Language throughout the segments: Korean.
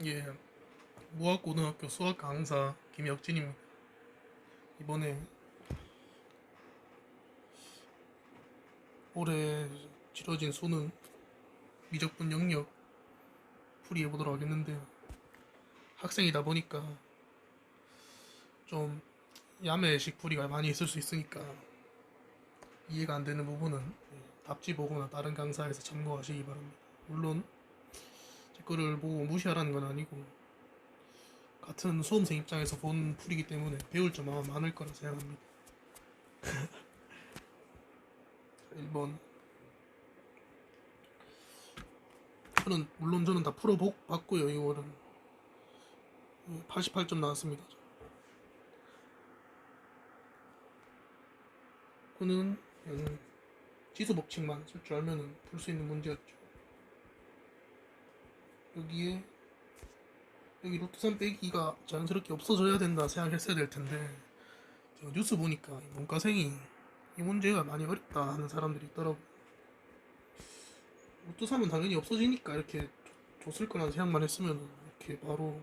예, 무학고등학교 수학 강사 김혁진입니다. 이번에 올해 치러진 수능 미적분 영역 풀이해보도록 하겠는데요. 학생이다 보니까 좀 야매식 풀이가 많이 있을 수 있으니까 이해가 안 되는 부분은 답지 보거나 다른 강사에서 참고하시기 바랍니다. 물론 제 거를 보고 무시하라는 건 아니고 같은 수험생 입장에서 본 풀이기 때문에 배울 점 아마 많을 거라 생각합니다. 1번, 물론 저는 다 풀어봤고요. 이거는 88점 나왔습니다. 그는 지수 법칙만 쓸 줄 알면 풀 수 있는 문제였죠. 여기에 여기 루트 3 빼기가 자연스럽게 없어져야 된다 생각했어야 될 텐데 뉴스 보니까 문과생이 이 문제가 많이 어렵다 하는 사람들이 있더라고. 루트 3은 당연히 없어지니까 이렇게 줬을 거라는 생각만 했으면 이렇게 바로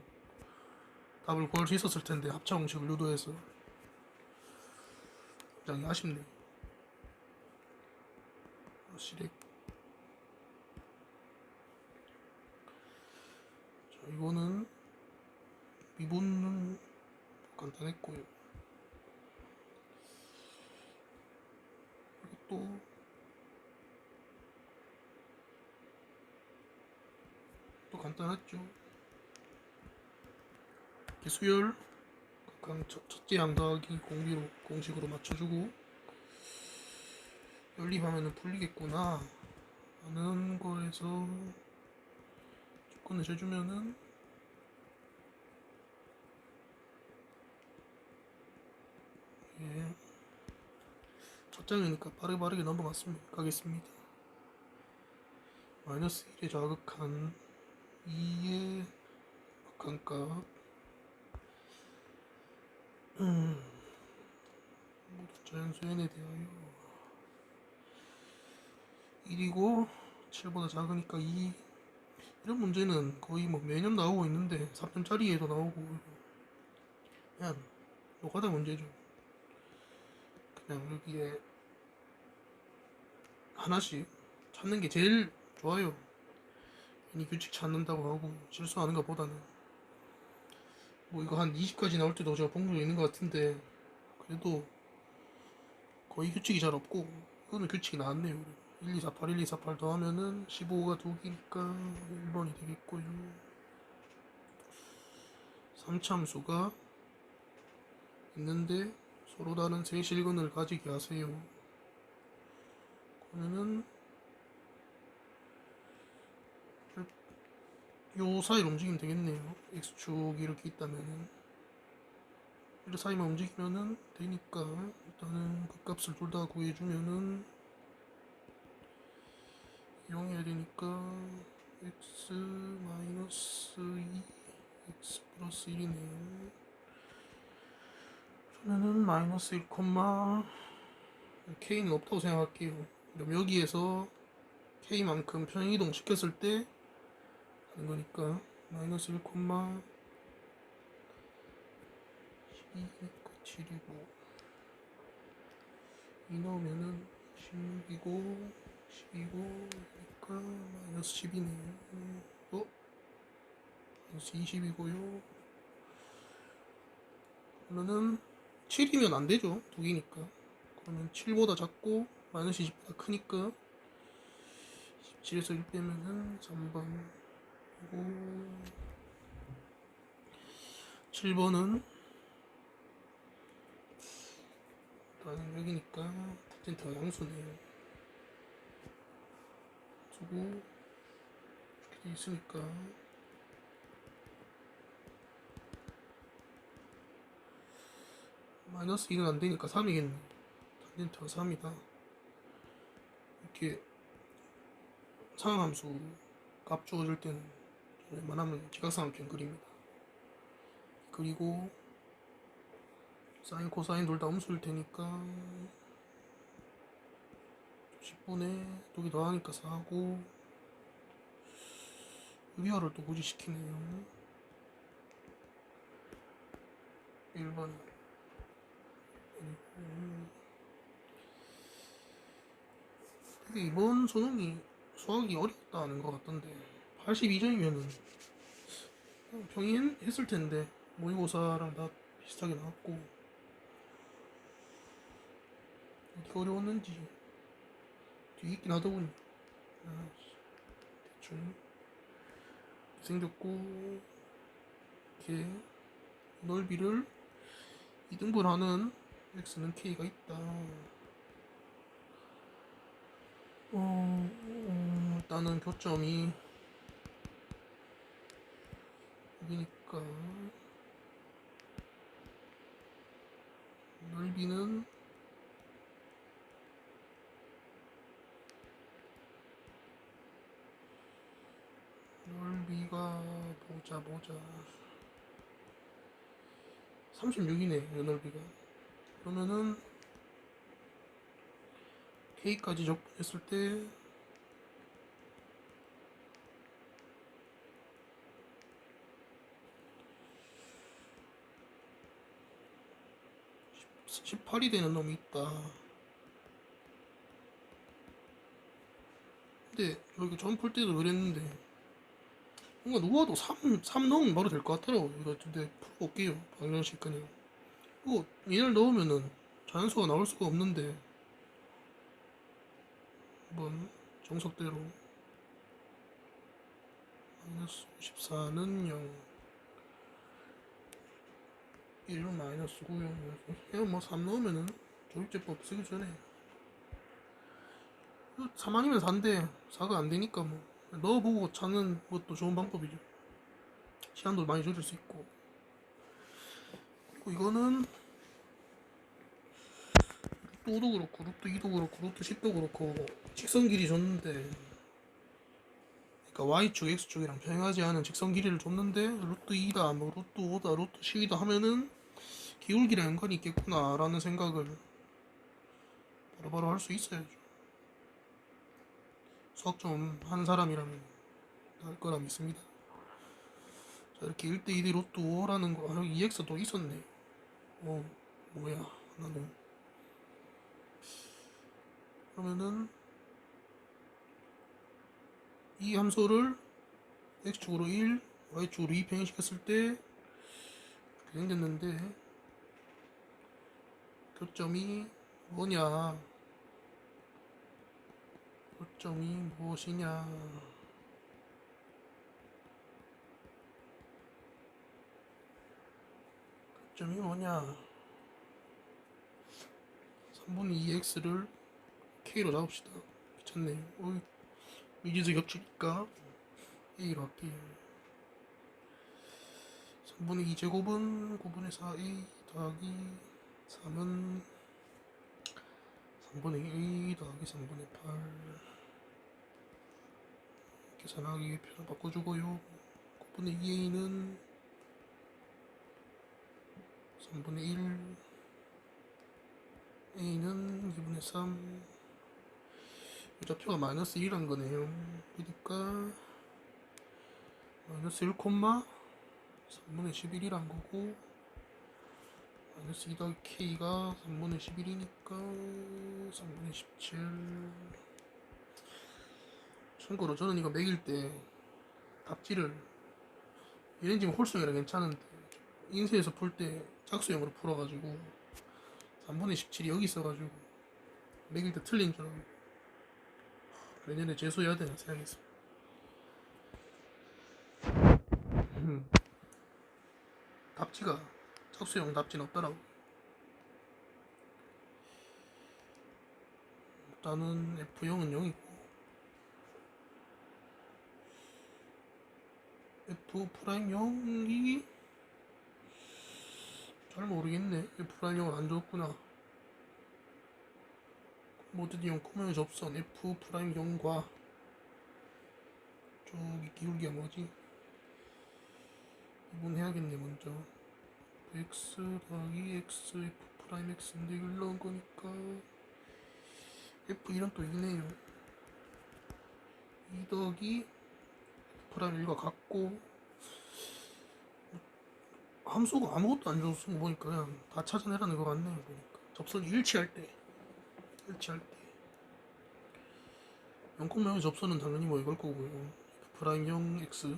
답을 구할 수 있었을 텐데 합차 공식을 유도해서 굉장히 아쉽네. 실액. 자, 이거는 미분은 간단했고요. 또 간단했죠. 이렇게 수열 각각 첫째 양 더하기 공비로 공식으로 맞춰주고 연립하면 풀리겠구나 하는 거에서 조건을 재주면은 예, 첫 장이니까 빠르게 넘어가겠습니다. 마이너스 1의 좌극한 2의 극한값 모두 자연수 n에 대하여 1이고 7보다 작으니까 2. 이런 문제는 거의 뭐 매년 나오고 있는데 3점짜리에도 나오고 그냥 노가다 문제죠. 그냥 여기에 하나씩 찾는 게 제일 좋아요. 괜히 규칙 찾는다고 하고 실수하는 것보다는 뭐 이거 한 20까지 나올 때도 제가 본 적 있는 것 같은데 그래도 거의 규칙이 잘 없고 이거는 규칙이 나왔네요. 1, 2, 4, 8 더하면은 15가 2개니까 1번이 되겠고요. 3참수가 있는데 서로 다른 세 실근을 가지게 하세요. 그러면은 요 사이로 움직이면 되겠네요. x축이 이렇게 있다면은 이 사이만 움직이면은 되니까 일단은 그 값을 둘 다 구해주면은 이용해야 되니까 x 마이너스 2 x 플러스 1이네요. 그러면은 마이너스 1, k는 없다고 생각할게요. 그럼 여기에서 k만큼 평행이동 시켰을 때 하는 거니까 마이너스 1, 12니까 7이고 2 넣으면은 16이고 12고 그러니까 마이너스 10이네요. 마이너스 20이고요. 그러면은 7이면 안 되죠. 2개니까. 그러면 7보다 작고 마이너스 20보다 크니까 17에서 1 빼면은 3번이고 7번은 일단은 여기니까 텐트가 양수네요. 수고 이렇게 돼 있으니까 마이너스 2는 안 되니까 3이겠네. 탄젠트가 3이다. 이렇게 상함수 값 주어질 때는 웬만하면 지각삼각형 그립니다. 그리고 사인 코사인 둘 다 음수일 테니까 10분의 2개 더하니까 4고 유리화를 또 굳이 시키네요. 1번. 근데 이번 수능이 수학이 어렵다는 것 같던데 82점이면은 평이했을 텐데 모의고사랑 다 비슷하게 나왔고 어디가 어려웠는지 뒤에 있긴 하더군요. 아, 대충 생겼고 이렇게 넓이를 2등분하는 x는 k가 있다. 일단은 교점이 여기니까 넓이는 보자 36이네 요 넓이가. 그러면은 k까지 적분했을 때 십 18이 되는 놈이 있다. 근데 여기 전 풀 때도 그랬는데 뭔가 누워도 3 넣으면 바로 될 것 같더라고. 이거 근데 풀어볼게요. 방정식 그냥 이거 얘를 넣으면은 자연수가 나올 수가 없는데 한번 정석대로 마이너스 54는 0 1은 마이너스 9 0 그냥 뭐3 넣으면은 조립제법 쓰기 전에 3 아니면 4인데 4가 안 되니까 뭐 넣어보고 찾는 것도 좋은 방법이죠. 시간도 많이 줄일 수 있고. 그리고 이거는 루트 5도 그렇고 루트 2도 그렇고 루트 10도 그렇고 직선 길이 줬는데 그러니까 y축 x축이랑 평행하지 않은 직선 길이를 줬는데 루트 2다 뭐 루트 5다 루트 10이다 하면은 기울기랑 연관이 있겠구나 라는 생각을 바로바로 할 수 있어야죠. 수학 좀 하는 사람이라면 할 거라 믿습니다. 자, 이렇게 1대 2대 루트 5라는 거, 여기 2x도 있었네. 뭐야, 나는. 그러면은, 이 함수를 x축으로 1, y축으로 2 평행시켰을 때, 이렇게 생겼는데, 교점이 뭐냐, 교점이 무엇이냐, 교점이 뭐냐, 3분의 2x를 k로 잡읍시다. 귀찮네. 미지수 겹치니까 a로 할게요. 3분의 2 제곱은 9분의 4a 더하기 3은 3분의 2 더하기 3분의 8 계산하기 표현 바꿔주고요. 9분의 2a는 3분의 1 a는 2분의 3 좌표가 마이너스 1이란 거네요. 그러니까 마이너스 1, 3분의 11이란 거고 마이너스 2 더하기 k가 3분의 11이니까 3분의 17 참고로 저는 이거 매길 때 답지를 얘는 홀수형이라 괜찮은데 인쇄해서 풀 때 짝수형으로 풀어가지고 3분의 17이 여기 있어가지고 매길 때 틀린 줄 알고 내년에 재수해야 되나 생각했어. 답지가 짝수형 답지는 없더라고. 일단은 F형은 0이고 F'0이 잘 모르겠네. F'0은 안 좋았구나. 모든 이용 코너의 접선 F'0과 저기 기울기가 뭐지? 이분 해야겠네 먼저. x 더하기 x F'x인데 이걸 넣은 거니까 F1은 또 2네요. 2 더하기 F'1과 같고 함수가 아무것도 안 줘서 쓴 거 보니까 그냥 다 찾아내라는 거 같네요. 보니까 접선이 일치할 때 0,0의 접선은 당연히 뭐 이걸 거고요. f 프라임 0 x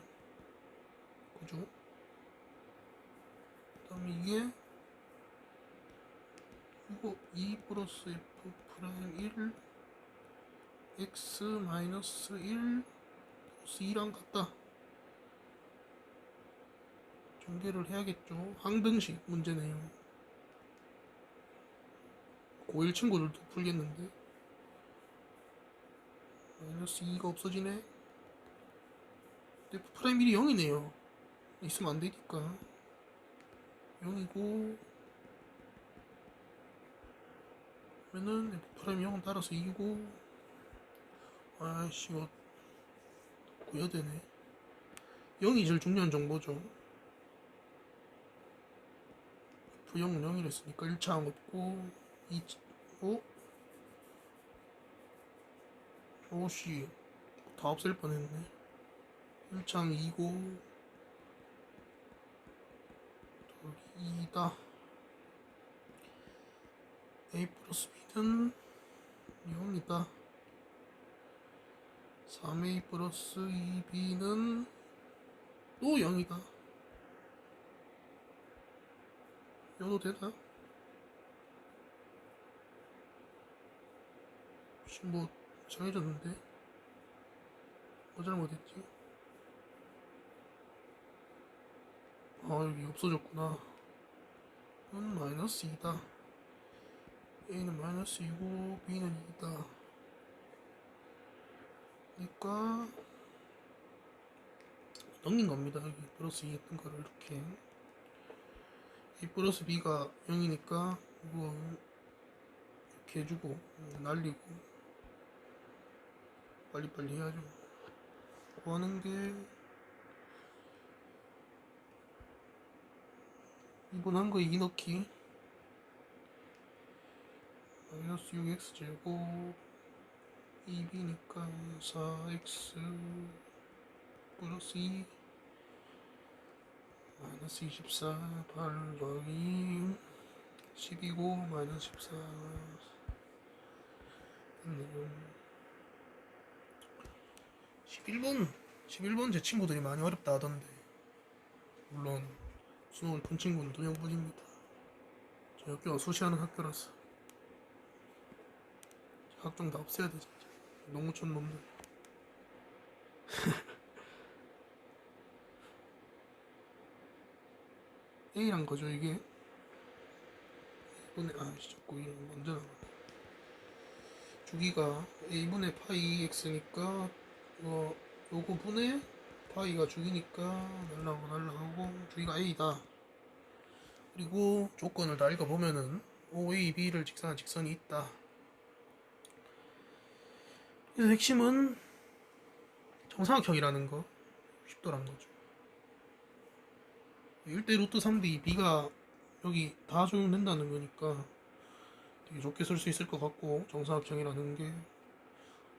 그죠? 그 다음에 이게 이거 2 플러스 f 프라임 1 x 마이너스 1 플러스 2랑 같다. 전개를 해야겠죠. 항등식 문제네요. 고1 친구들도 풀겠는데 마이너스 2가 없어지네. f 프라임 1이 0이네요. 있으면 안 되니까 0이고 그러면은 f 프라임 0은 따라서 2고 아이씨 이거 구해야 되네. 0이 제일 중요한 정보죠. F0은 0이랬으니까 1차항 없고 2, 어? 오씨 다 없앨 뻔했네. 1차항 2고 더하기 2다. A 플러스 B는 0이다. 3A 플러스 2B는 또 0이다. 이거 되나? 지금 뭐 정해졌는데 뭐 잘못했지? 아 여기 없어졌구나. 이건 마이너스 2다. A는 마이너스 2고 B는 2다. 그러니까 넘긴 겁니다. 여기 플러스 2 했던 거를 이렇게 A 플러스 B가 0이니까 이거 이렇게 해주고 날리고 빨리빨리 해야죠. 구하는 게 이번한 거 2 넣기 마이너스 6x 제곱 2b니까 4x 플러스 2 마이너스 24 8 더하기 10이고 마이너스 14 됐네요. 11번 제 친구들이 많이 어렵다 하던데 물론 수능을 푼 친구는 2명뿐입니다. 저 학교가 수시하는 학교라서 학종 다 없애야 돼 진짜. 농무촌 놈들. A란 거죠 이게. A분의 자꾸 이름 먼저 나가네. 주기가 A분의 파이 X니까 요거 분의 파이가 주기니까 날라가고 주기가 A다. 그리고 조건을 다 읽어보면은 OA, B를 직선한 직선이 있다. 그래서 핵심은 정사각형이라는 거 쉽더란 거죠. 1대 루트 3D B가 여기 다 적용된다는 거니까 되게 좋게 쓸 수 있을 것 같고 정사각형이라는 게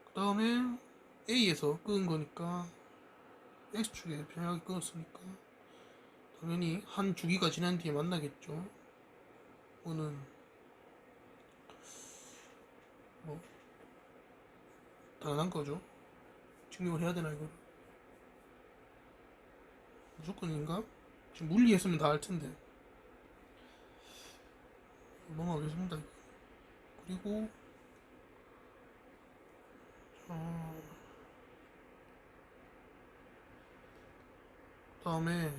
그 다음에 A에서 끄은 거니까 X축에 평행하게 끊었으니까 당연히 한 주기가 지난 뒤에 만나겠죠. 이거는 뭐 당연한 거죠. 증명을 해야 되나 이거 무조건인가? 지금 물리했으면 다 알 텐데 넘어가겠습니다. 그리고 다음에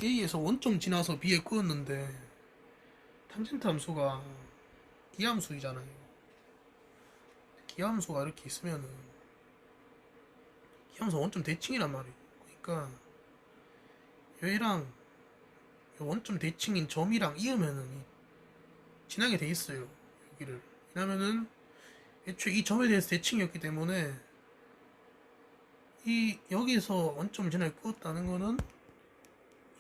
A에서 원점 지나서 B에 끄었는데 탄젠트 함수가 기함수이잖아요. 기함수가 이렇게 있으면은 기함수 원점 대칭이란 말이에요. 그러니까 얘랑 원점 대칭인 점이랑 이으면은 지나게 돼 있어요. 여기를. 왜냐면은 애초에 이 점에 대해서 대칭이었기 때문에 이 여기서 원점을 지나게 끄었다는 거는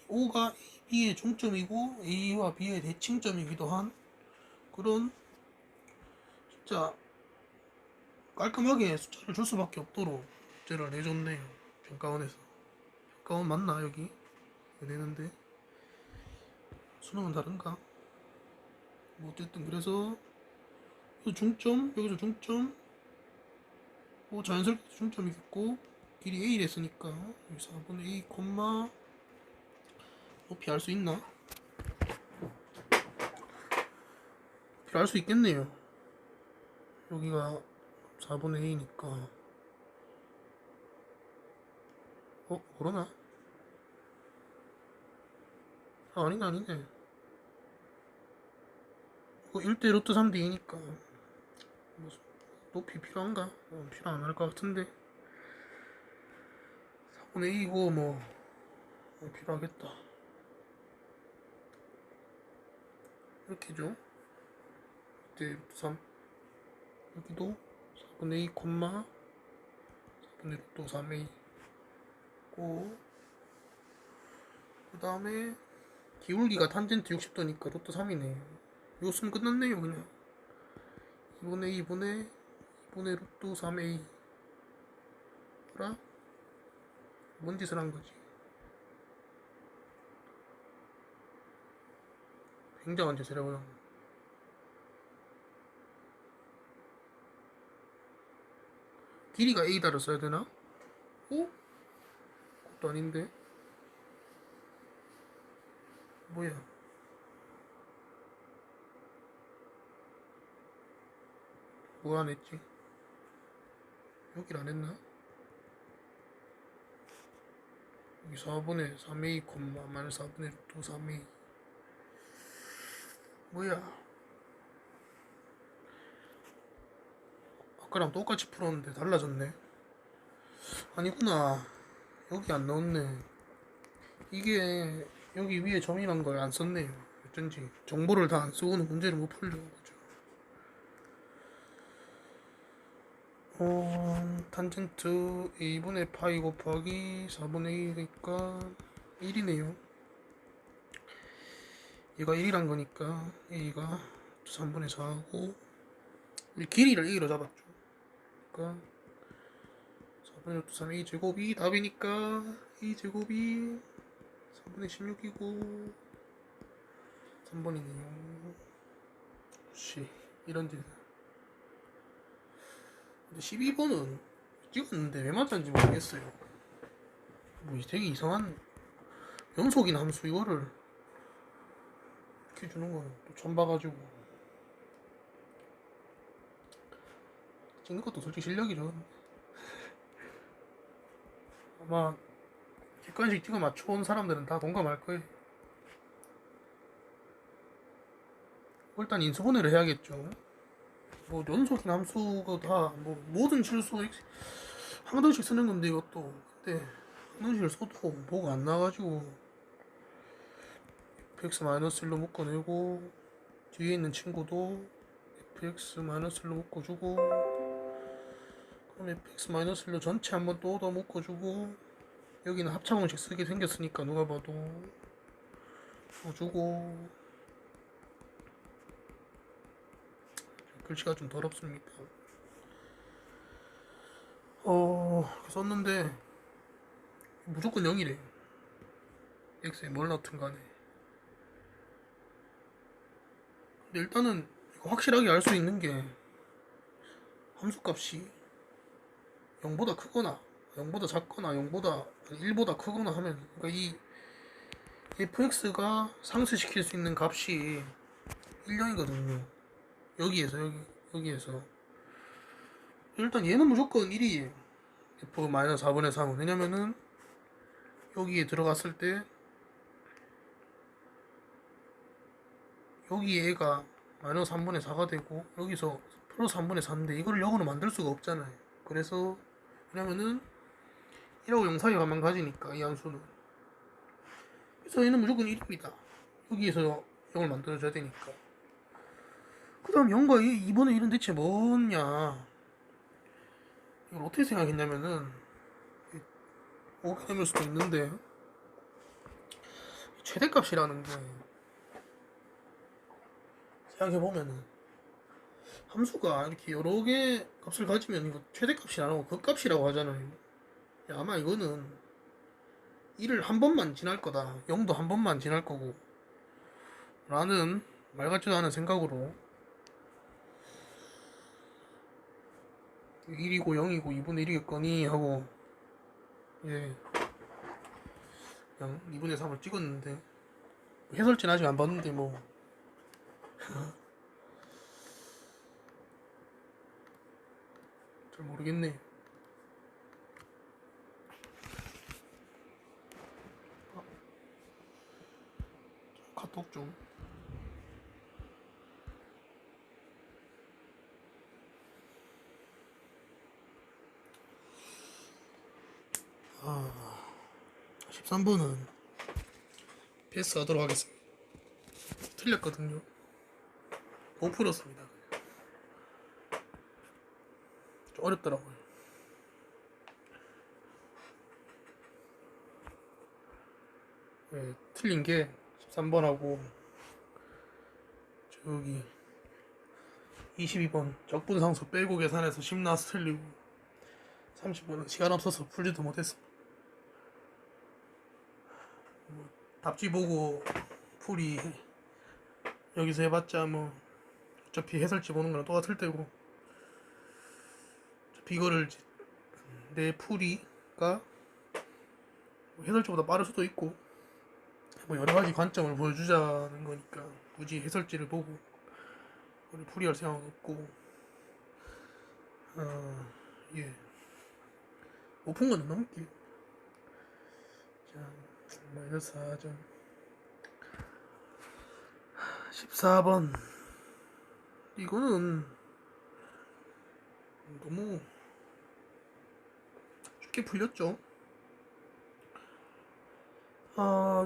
O가 B의 중점이고 A와 B의 대칭점이기도 한 그런 진짜 깔끔하게 숫자를 줄 수밖에 없도록 문제를 내줬네요. 평가원에서. 평가원 맞나 여기? 되는데 수능은 다른가? 뭐 어쨌든 그래서 여기서 중점, 여기서 중점, 뭐 자연스럽게 중점이겠고 길이 A를 했으니까 여기 4분의 A, 높이 알 수 있나? 높이를 알 수 있겠네요. 여기가 4분의 A니까 그러나? 아니네 아니네. 이거 1대 루트 3D니까 높이 필요한가? 필요 안 할 것 같은데 4분의 A고 뭐 필요하겠다. 이렇게 죠. 1대 루트 3 여기도 4분의 A, 4분의 루트 3A 고 그 다음에 기울기가 탄젠트 60도니까 루트 3이네. 이거 쓰면 끝났네요 그냥. 2분의 루트 3A 라 뭔 짓을 한 거지? 굉장한 짓을 해보자. 길이가 A다를 써야 되나? 그것도 아닌데. 뭐야? 뭐 안 했지? 여길 안 했나? 여기 4분의 3A, 마이너스 4분의 루트 3A. 뭐야? 아까랑 똑같이 풀었는데 달라졌네. 아니구나. 여기 안 넣었네. 이게 여기 위에 점이란 걸 안 썼네요. 어쩐지 정보를 다 안 쓰고는 문제를 못 풀려고 그죠. 탄젠트 A분의 파이 곱하기 4분의 1이니까 1이네요. 얘가 1이란 거니까 A가 3분의 4하고 우리 길이를 A로 잡았죠. 그러니까 4분의 3 A제곱이 답이니까 A제곱이 3분의 16이고 3번이네요. 씨 이런 짓. 근데 12번은 찍었는데 왜 맞았는지 모르겠어요. 뭐 되게 이상한 연속인 함수 이거를 이렇게 주는 거는 또 처음 봐가지고 찍는 것도 솔직히 실력이죠. 아마 객관식 찍어 맞춰온 사람들은 다 동감할 거예요. 일단 인수분해를 해야겠죠. 뭐 연속인 함수가 다 뭐 모든 실수 한 단씩 쓰는 건데 이것도 근데 한 단씩을 써도 뭐가 안 나와가지고 fx-1로 묶어내고 뒤에 있는 친구도 fx-1로 묶어주고 그럼 fx-1로 전체 한번 또 얻어 묶어주고 여기는 합차공식 쓰게 생겼으니까 누가 봐도 써주고 글씨가 좀 더럽습니다. 썼는데 무조건 0이래. x에 뭘 넣든 간에. 근데 일단은 이거 확실하게 알 수 있는 게 함수값이 0보다 크거나 0보다 작거나 0보다 1보다 크거나 하면 그러니까 이 fx가 상쇄시킬 수 있는 값이 1, 0이거든요. 여기에서 일단 얘는 무조건 1이에요. f-4분의 3은 왜냐면은 여기에 들어갔을 때 여기 얘가 마이너스 3분의 4가 되고 여기서 플러스 3분의 4인데 이거를 영어로 만들 수가 없잖아요. 그래서 왜냐면은 1하고 0 사이에 가만 가지니까 이 함수는 그래서 얘는 무조건 1입니다. 여기에서 0을 만들어줘야 되니까. 그 다음 0과 2분의 1은 대체 뭐냐 이걸 어떻게 생각했냐면은 오게 될 수도 있는데 최대값이라는 게 생각해보면은 함수가 이렇게 여러 개 값을 가지면 이거 최대값이 아니고 극값이라고 하잖아요. 아마 이거는 1을 한 번만 지날 거다. 0도 한 번만 지날 거고. 라는 말 같지도 않은 생각으로 1이고 0이고 2분의 1이겠거니 하고 예 그냥 2분의 3을 찍었는데 해설지는 아직 안 봤는데 뭐 잘 모르겠네. 카톡 좀. 아, 13번은 패스하도록 하겠습니다. 틀렸거든요. 못 풀었습니다. 좀 어렵더라고요. 네, 틀린 게 13번하고 저기 22번 적분상수 빼고 계산해서 10 나와서 틀리고 30번은 시간 없어서 풀지도 못했어. 뭐, 답지 보고 풀이 여기서 해봤자 뭐 어차피 해설지 보는 거랑 똑같을 때고 어차피 이거를 내 풀이가 뭐 해설지보다 빠를 수도 있고 뭐 여러 가지 관점을 보여주자는 거니까 굳이 해설지를 보고 풀이할 생각은 없고 예. 못 푼 거는 넘길게요. 자, 마이너스 4점. 14번. 이거는 너무 쉽게 풀렸죠.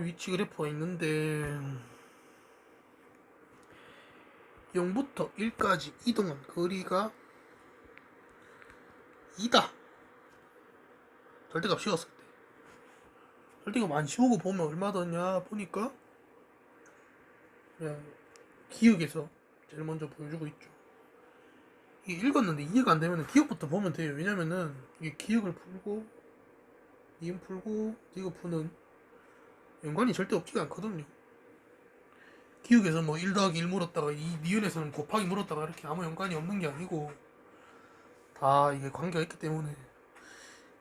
위치 그래프가 있는데 0부터 1까지 이동한 거리가 2다. 절대값 씌웠을 때. 절대값 안 씌우고 보면 얼마 더냐 보니까 그냥 기억에서 제일 먼저 보여주고 있죠. 이게 읽었는데 이해가 안 되면 기억부터 보면 돼요. 왜냐면은 이게 기억을 풀고 니은 풀고 이거 푸는 연관이 절대 없지가 않거든요. 기억에서 뭐 1 더하기 1 물었다가 이 니은에서는 곱하기 물었다가 이렇게 아무 연관이 없는 게 아니고 다 이게 관계가 있기 때문에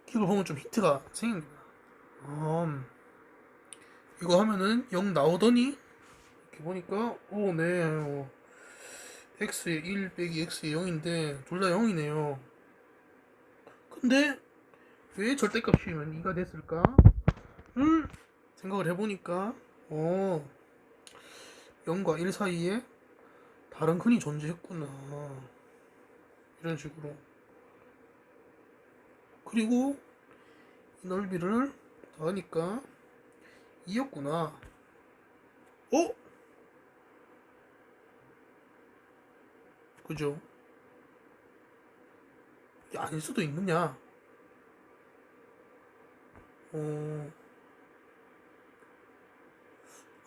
기억을 보면 좀 힌트가 생깁니다. 이거 하면은 0 나오더니 이렇게 보니까 네 x에 1 빼기 x에 0인데 둘 다 0이네요. 근데 왜 절대값 씌우면 2가 됐을까? 생각을 해보니까 0과 1 사이에 다른 근이 존재했구나. 이런 식으로. 그리고 이 넓이를 더하니까 2였구나. 그죠? 이게 아닐 수도 있느냐?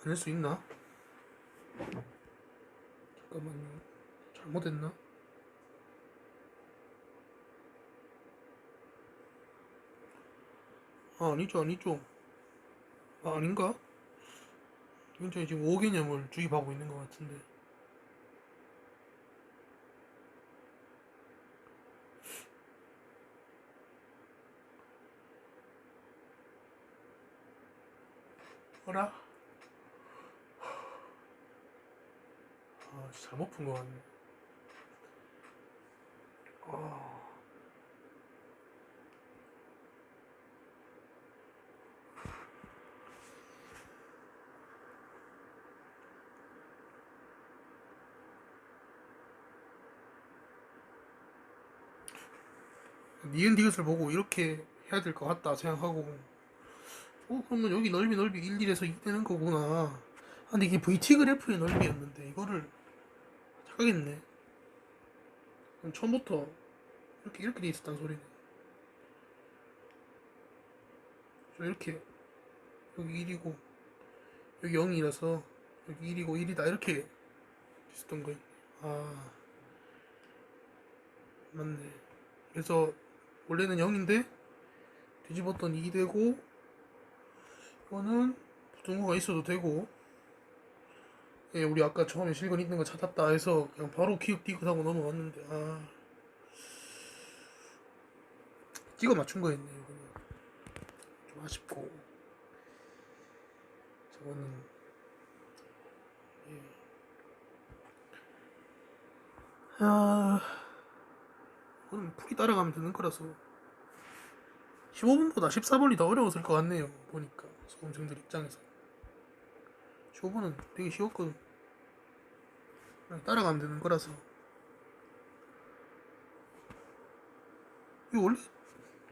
아닐 수 있나? 잠깐만요. 잘못했나? 아니죠, 아니죠. 아닌가? 굉장히 지금 5개념을 주입하고 있는 것 같은데. 어라? 잘못 푼 것 같네. 니은 디귿을 보고 이렇게 해야 될 것 같다 생각하고 그러면 여기 넓이 1, 1에서 2 되는 거구나. 근데 이게 VT 그래프의 넓이였는데 이거를 착각했네. 그럼 처음부터 이렇게 돼 있었단 소리네. 이렇게 여기 1이고 여기 0이라서 여기 1이고 1이다 이렇게 있었던 거예요. 맞네. 그래서 원래는 0인데 뒤집었더니 2 되고 이거는 부등호가 있어도 되고, 예, 우리 아까 처음에 실건 있는 거 찾았다 해서 그냥 바로 기억 디귿하고 넘어갔는데, 찍어 맞춘 거였네요. 이거는 좀 아쉽고, 저거는, 예. 이거는 풀이 따라가면 되는 거라서 15번보다 14번이 더 어려웠을 것 같네요. 보니까 수험생들 입장에서 15번은 되게 쉬웠거든. 그냥 따라가면 되는 거라서. 이거 원래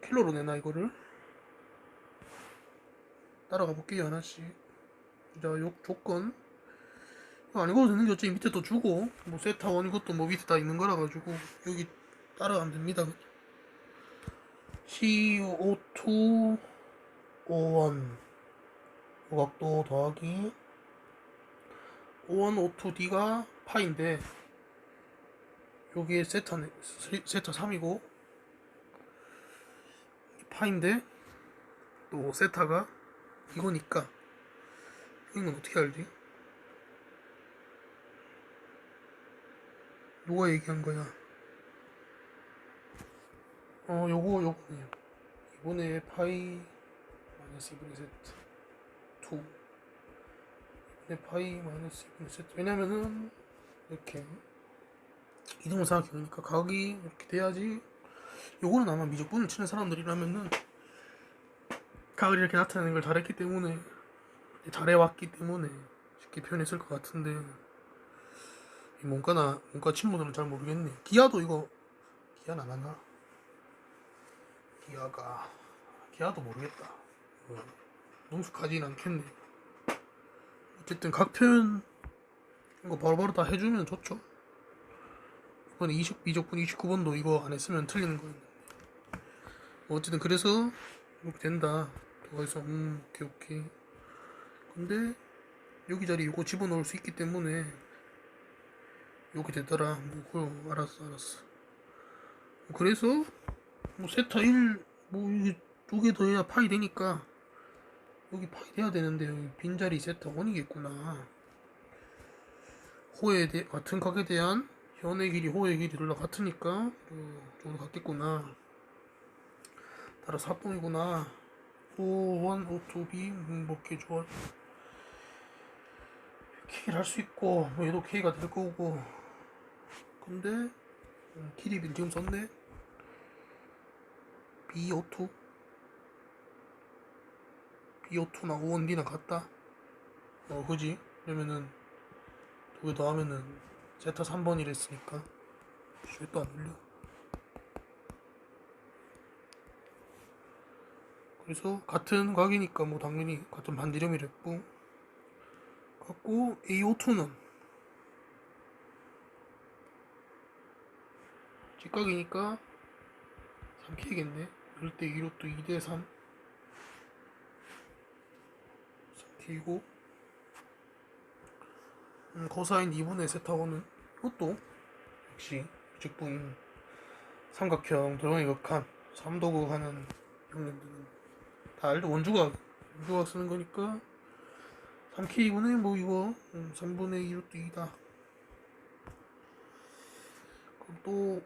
킬러로 내나 이거를? 따라가 볼게요 하나씩. 자, 요 조건 이거 안 읽어도 되는 게 어차피 밑에 또 주고, 뭐 세타원 이것도 뭐 밑에 다 있는 거라 가지고 여기 따라가면 됩니다. CO2 O1 오각도 더하기 O1 O2D가 파인데, 요게 세타 3이고 파인데 또 세타가 이거니까, 이건 어떻게 알지? 누가 얘기한 거야? 요거네요. 이번에 파이 마이너스 2분의 세트 2, 이번에 파이 마이너스 2분의 세트. 왜냐면은 이렇게 이등분삼각형이니까 각이 이렇게 돼야지. 요거는 아마 미적분을 치는 사람들이라면은 각을 이렇게 나타내는 걸 잘해왔기 때문에 쉽게 표현했을 것 같은데, 이 문과 친구들은 잘 모르겠네. 기아도 이거, 기아는 안 하나? 기아도 모르겠다. 능숙하진 않겠네. 어쨌든 각 표현 이거 바로바로 다 해주면 좋죠. 이번에 미적분 29번도 이거 안 했으면 틀리는 거였는데, 어쨌든 그래서 이렇게 된다. 그래서 오케이. 근데 여기 자리 이거 집어넣을 수 있기 때문에 이렇게 되더라. 뭐 알았어. 그래서 뭐 세타 1 뭐 이게 두 개 더 해야 파이 되니까 여기 파이 돼야 되는데, 여기 빈자리 세타 1이겠구나. 같은 각에 대한 현의 길이, 호의 길이 둘 다 같으니까 저도 같겠구나. 따라서 합동이구나. O1, O2, B 뭐 K 좋아. K를 할 수 있고, 뭐 얘도 K가 될 거고. 근데 길이 지금 썼네. B02, B02나 O1D나 같다. 그지? 그러면은 두 개 더 하면은 제타 3번이랬으니까 쉐도 안 올려. 그래서 같은 각이니까 뭐 당연히 같은 반지름이랬고, 같고 A02는 직각이니까 3K겠네. 이럴 때 이것도 2대3 3K고, 코사인 2분의 세타1은 이것도 역시 직분 삼각형 도형의 극한 3도극 하는 형님들은 다 알죠. 원주각 쓰는 거니까 3K분의 뭐 이거 3분의 2로 또 2다. 그럼 또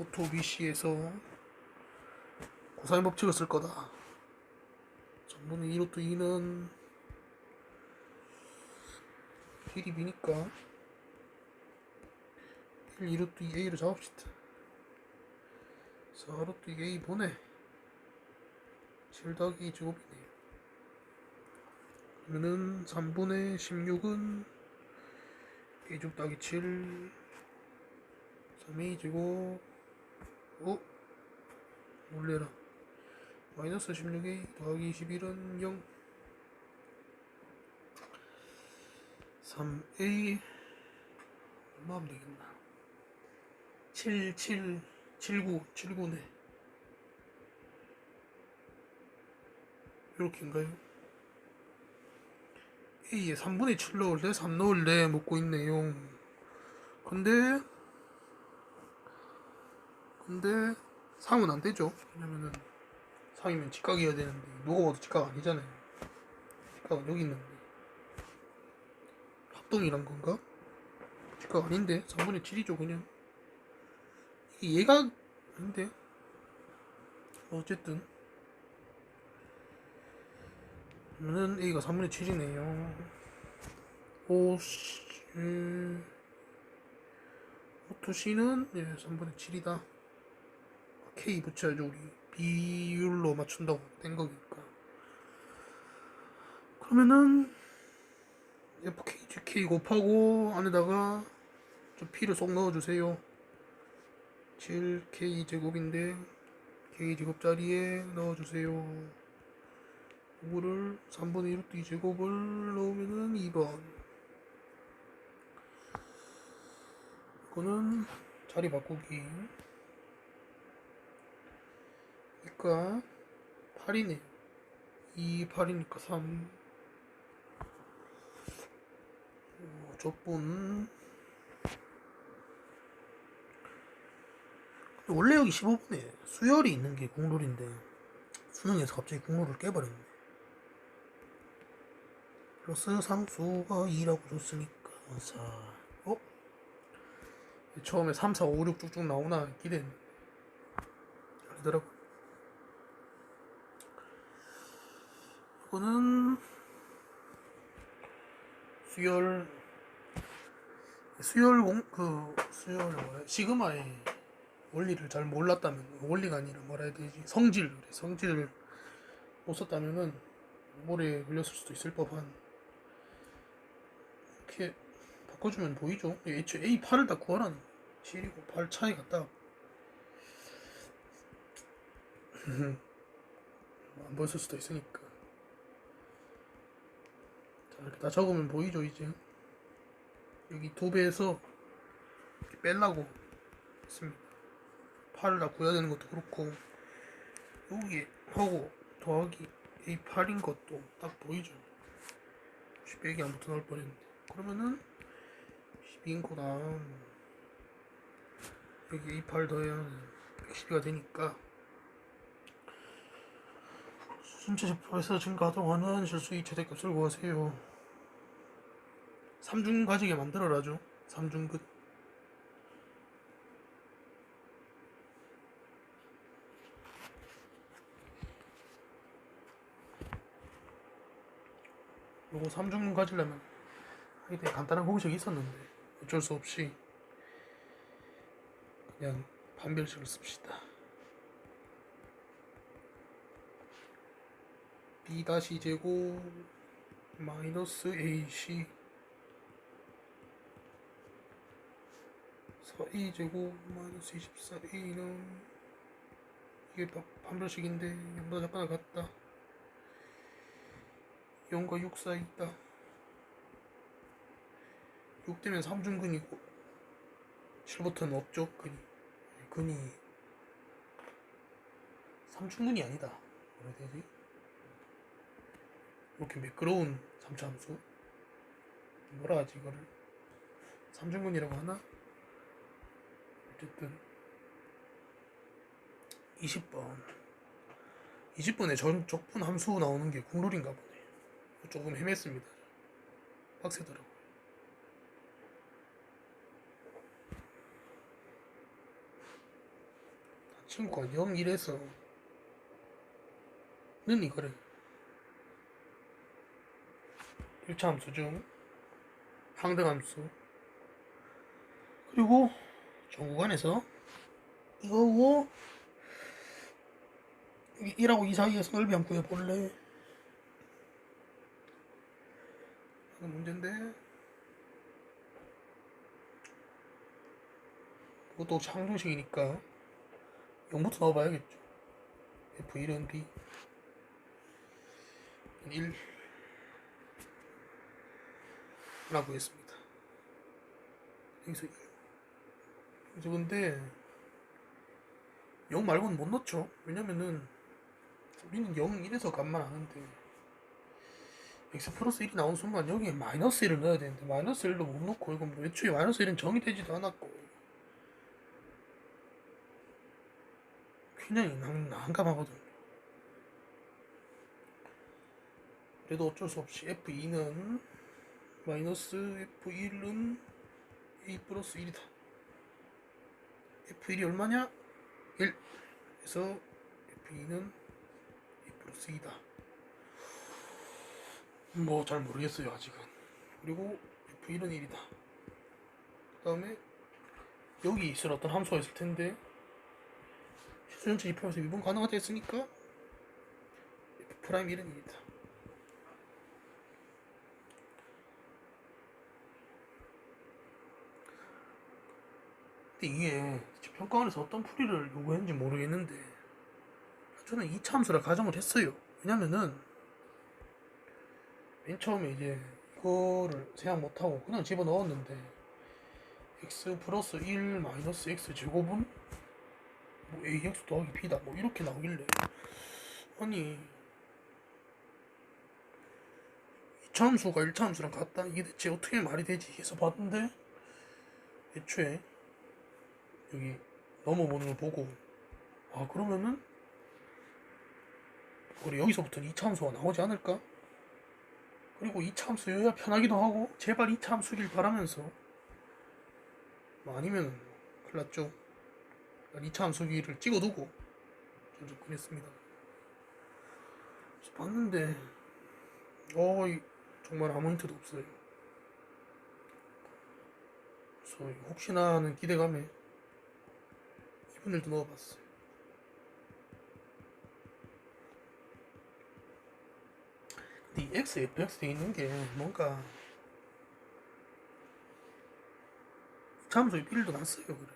O2BC에서 코사인 법칙을 쓸 거다. 3분의 2로 또 2는 길이 B니까 1, 2로 또 2A로 잡읍시다. 4로 또 2A 보내 7 더하기 2 제곱이네. 그러면은 3분의 16은 A제곱 더하기 7 3A 제곱 놀래라. 마이너스 16A 더하기 21은 0 3A 얼마 하면 되겠나. 79네. 이렇게인가요? A에 3분의 7 넣을래? 3 넣을래? 묻고 있네요. 근데 3은 안 되죠. 왜냐면은 합항이면 직각이어야 되는데 누가 봐도 직각 아니잖아요. 직각은 여기 있는데 합동이란 건가? 직각 아닌데 3분의 7이죠 그냥. 이게 얘가 아닌데 어쨌든 그러면은 A가 3분의 7이네요. 오토 C는 예, 3분의 7이다. K 붙여야죠 우리 비율로 맞춘다고 된 거니까. 그러면은 FKGK 곱하고 안에다가 좀 P를 쏙 넣어주세요. 7K 제곱인데 K 제곱 자리에 넣어주세요. 이거를 3분의 1 루트 2 제곱을 넣으면은 2번. 이거는 자리 바꾸기. 그러니까 8이네요. 2, 8이니까 3. 적분. 원래 여기 15분에 수열이 있는 게 국룰인데 수능에서 갑자기 국룰을 깨버렸네. 플러스 상수가 2라고 줬으니까 4. 처음에 3, 4, 5, 6 쭉쭉 나오나 기대했는데 아니더라고. 이거는 수열 시그마의 원리를 잘 몰랐다면, 원리가 아니라 뭐라 해야 되지, 성질을 못 썼다면은 모레 걸렸을 수도 있을 법한. 이렇게 바꿔주면 보이죠? 애초에 A8을 다 구하라는 거야. 7이고 8 차이 같다. 안 보였을 수도 있으니까. 자, 이렇게 다 적으면 보이죠 이제. 여기 2배에서 이렇게 빼려고 했습니다. 8을 다 구해야 되는 것도 그렇고, 여기 하고 더하기 A8인 것도 딱 보이죠. 10백이 안 붙어 나올 뻔했는데. 그러면은 12인 거다. 여기 A8 더해야 110이 되니까 순체 제표에서 증가하도록 하는 실수의 최대값을 구하세요. 3중 가지게 만들어라죠. 3중근. 요거 3중근 가지려면 하기 되게 간단한 공식이 있었는데 어쩔 수 없이 그냥 반별식을 씁시다. B 다시 제곱 마이너스 AC 4A 제곱 마이너스 24A는 이게 반별식인데 0보다 작거나 같다. 0과 6 사이 있다. 6 되면 3중근이고 7부터는 없죠. 근이 3중근이 아니다. 뭐라 해야 되지? 이렇게 매끄러운 3차 함수 뭐라 하지 이거를? 3중근이라고 하나? 어쨌든 20번에 적분 함수 나오는 게 국룰인가 보네. 조금 헤맸습니다. 빡세더라고. 친구가 0, 1에서 는 이거래. 1차 함수 중 항등함수, 그리고 정구간에서 이거고 1하고 2 사이에서 넓이 한번 구해볼래? 이거 문제인데 이것도 항등식이니까 0부터 넣어봐야겠죠. F1은 B 1 라고 했습니다. 여기서 근데 0 말고는 못 넣죠. 왜냐면은 우리는 0, 1에서 값만 아는데 x 플러스 1이 나온 순간 여기에 마이너스 1을 넣어야 되는데 마이너스 1도 못 넣고, 이건 뭐 애초에 마이너스 1은 정의되지도 않았고 굉장히 난감하거든요. 그래도 어쩔 수 없이 F2는 마이너스 F1은 A 플러스 1이다. F1이 얼마냐? 1. 그래서 F2는 A 플러스 2다. 뭐 잘 모르겠어요 아직은. 그리고 F1은 1이다. 그 다음에 여기 있을 어떤 함수가 있을 텐데 실수 전체 입항에서 미분 가능하다 했으니까 F 프라임 1은 1이다. 근데 이게 평가원에서 어떤 풀이를 요구했는지 모르겠는데 저는 이 참수를 가정을 했어요. 왜냐면은 맨 처음에 이제 이거를 생각 못하고 그냥 집어넣었는데 x 플러스 1 마이너스 x 제곱은 뭐 ax 더하기 b다 뭐 이렇게 나오길래 아니 이 참수가 1참수랑 같다? 이게 대체 어떻게 말이 되지? 해서 봤는데 애초에 여기 넘어보는 걸 보고 아 그러면은 우리 여기서부터는 2참수가 나오지 않을까? 그리고 2참수여야 편하기도 하고 제발 2참수길 바라면서 뭐 아니면 큰일 났죠. 2참수기를 찍어두고 좀 접근했습니다. 그래서 봤는데 정말 아무 힌트도 없어요. 그래서 혹시나 하는 기대감에 이분들도 넣어봤어요. 근데 이 X, FX 돼 있는 게 뭔가 참수의 B를 놨어요. 그래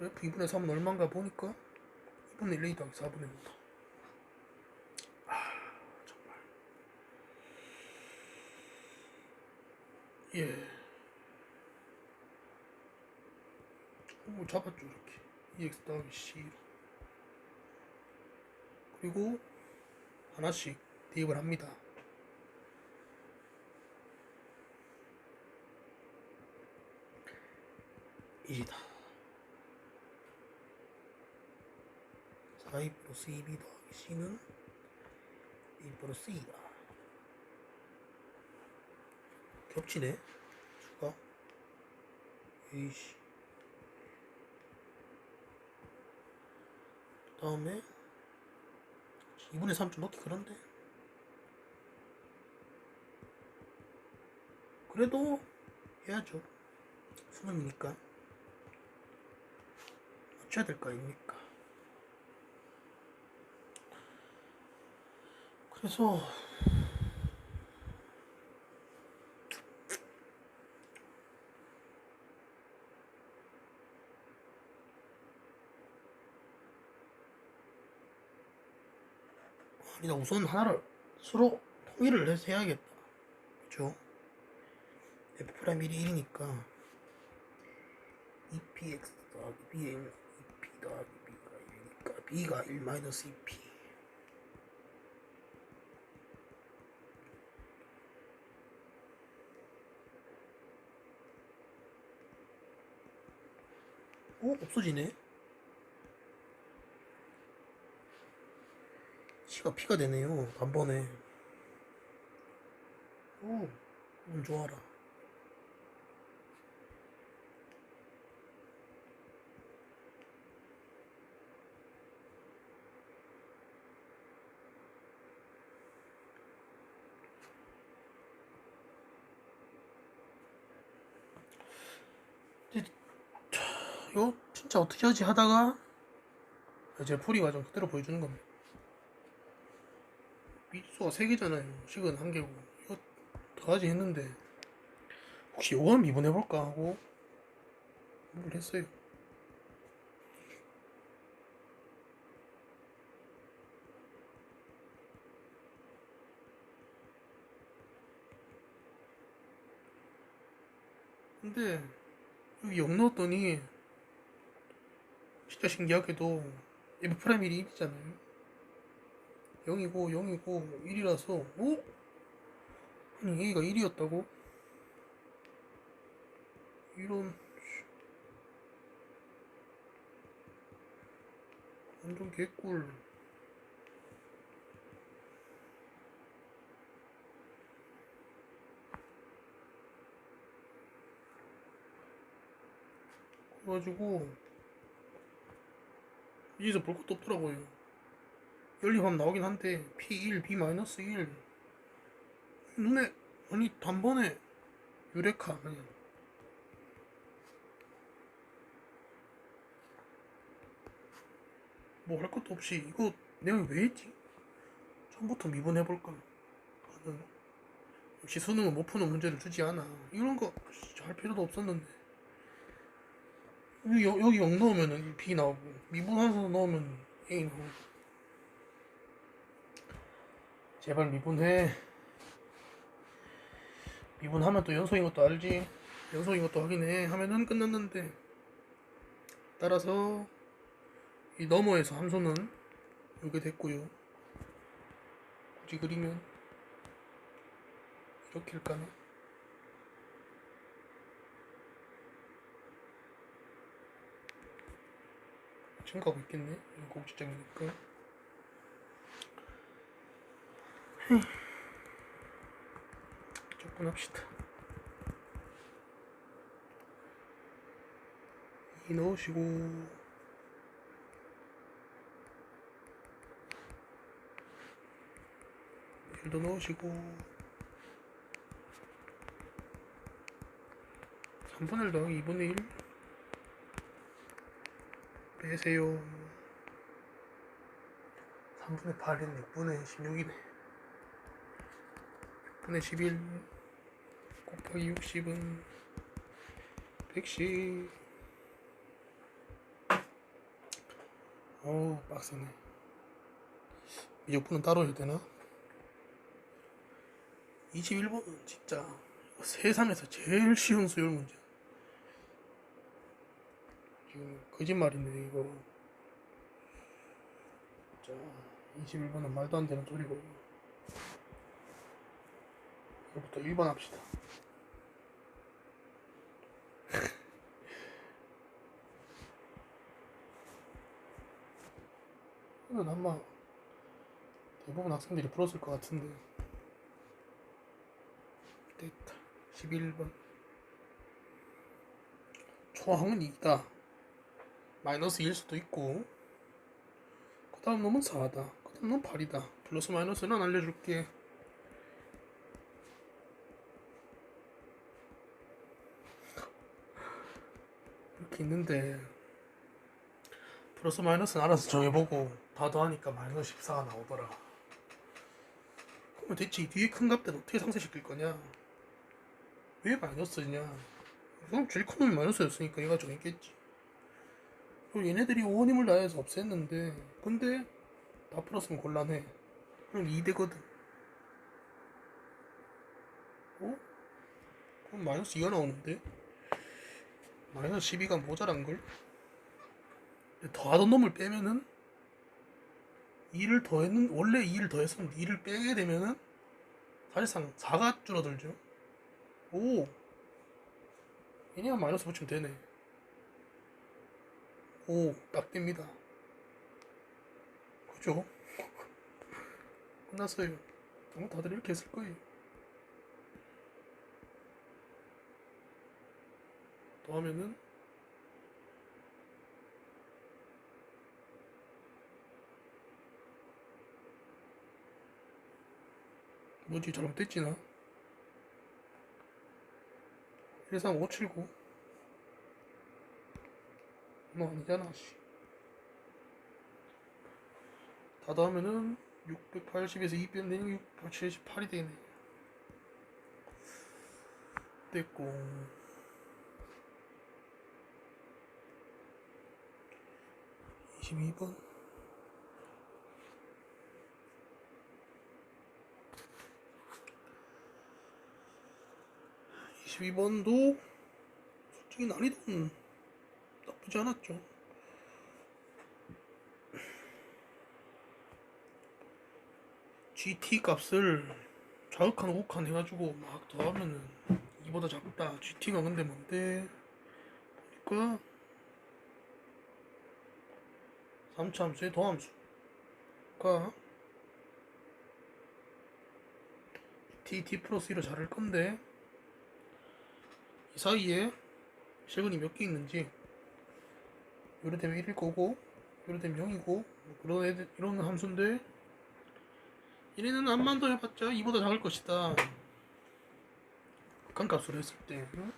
F 2분의 3은 얼마인가 보니까 2분의 1 A 더하기 4분의 5다. 정말 예 잡았죠 이렇게 EX 더하기 C 그리고 하나씩 대입을 합니다. 1이다. 4A 플러스 2B 더하기 C는 A 플러스 2다. 겹치네 수가. 에이씨. 그 다음에 2분의 3 좀 넣기 그런데 그래도 해야죠. 수능이니까 맞춰야 될 거 아닙니까. 그래서 일단 우선 하나를 서로 통일을 해서 해야겠다. 그죠? F 프라임 1이 1이니까 EPX 더하기 BM EP 더하기 B가 1이니까 B가 1 마이너스 EP 없어지네. C가 P가 되네요 단번에. 운 좋아라. 이거 진짜 어떻게 하지 하다가 제 풀이 과정 그대로 보여주는 겁니다. 미수가 3개잖아요. 식은 1개고 이거 더하지 했는데 혹시 요거는 미분해볼까 하고 뭘 했어요. 근데 여기 0 넣었더니 진짜 신기하게도 F 프라임 1이 1이잖아요. 0이고 0이고 1이라서 아니 A가 1이었다고? 이런 완전 개꿀. 그래가지고 여기서 볼 것도 없더라고요. 연립하면 나오긴 한데 P1, B-1 눈에 아니 단번에 유레카 그냥 뭐 할 것도 없이 이거 내가 왜 했지? 처음부터 미분해볼까? 나는 역시 수능은 못 푸는 문제를 주지 않아. 이런 거 할 필요도 없었는데 여기 0 넣으면은 B 나오고 미분해서 넣으면 A 나오고 제발 미분해. 미분하면 또 연속인 것도 알지? 연속인 것도 확인해 하면은 끝났는데 따라서 이 너머에서 함수는 이렇게 됐고요. 굳이 그리면 이렇게 할까나? 증가하고 있겠네. 이거 곡지점이니까. 접근합시다. 이 넣으시고 1도 넣으시고 3분의 1 더하기 2분의 1 빼세요. 3분의 8은 6분의 16이네. 6분의 11 곱하기 60은 110. 어우 빡세네. 미적분은 따로 해야 되나? 21번은 진짜 세상에서 제일 쉬운 수열 문제. 지금 거짓말인데 이거. 자, 21번은 말도 안 되는 소리고. 이거부터 1번 합시다. 이건 아마 대부분 학생들이 풀었을 것 같은데. 됐다. 11번. 초항은 2다. 마이너스 1 수도 있고. 그 다음 놈은 4다. 그 다음 놈은 8이다. 플러스 마이너스는 알려줄게. 이렇게 있는데 플러스 마이너스는 알아서 정해보고 다 더하니까 마이너스 14가 나오더라. 그러면 대체 이 뒤에 큰 값들 어떻게 상쇄시킬 거냐? 왜 마이너스냐? 그럼 제일 큰 놈이 마이너스였으니까 얘가 정했겠지. 그리고 얘네들이 5원 힘을 다해서 없앴는데 근데 다 플러스면 곤란해. 그럼 2되거든. 어? 그럼 마이너스 2가 나오는데? 마이너스 12가 모자란걸? 더하던 놈을 빼면은 2를 더했는 원래 2를 더했으면 2를 빼게 되면은 사실상 4가 줄어들죠. 오, 얘네가 마이너스 붙이면 되네. 오, 딱 됩니다. 그죠? 끝났어요. 아마 다들 이렇게 했을 거예요. 더하면은 뭐지 잘못됐지 나? 13579 뭐 아니잖아 씨. 다 더하면은 680에서 2 빼면 678이 되네. 됐고 22번 22번도 솔직히 난이도는 나쁘지 않았죠. GT 값을 좌극한 우극한 해가지고 막 더하면은 이보다 작다. GT가 근데 뭔데? 보니까 3차 함수의 더함수가 T 플러스 1을 자를 건데 이 사이에 실근이 몇 개 있는지 요래 되면 1일 거고 요래 되면 0이고 그런 애들 이런 함수인데 얘네는 암만 더 해봤자 2보다 작을 것이다. 극한값으로 했을 때 응?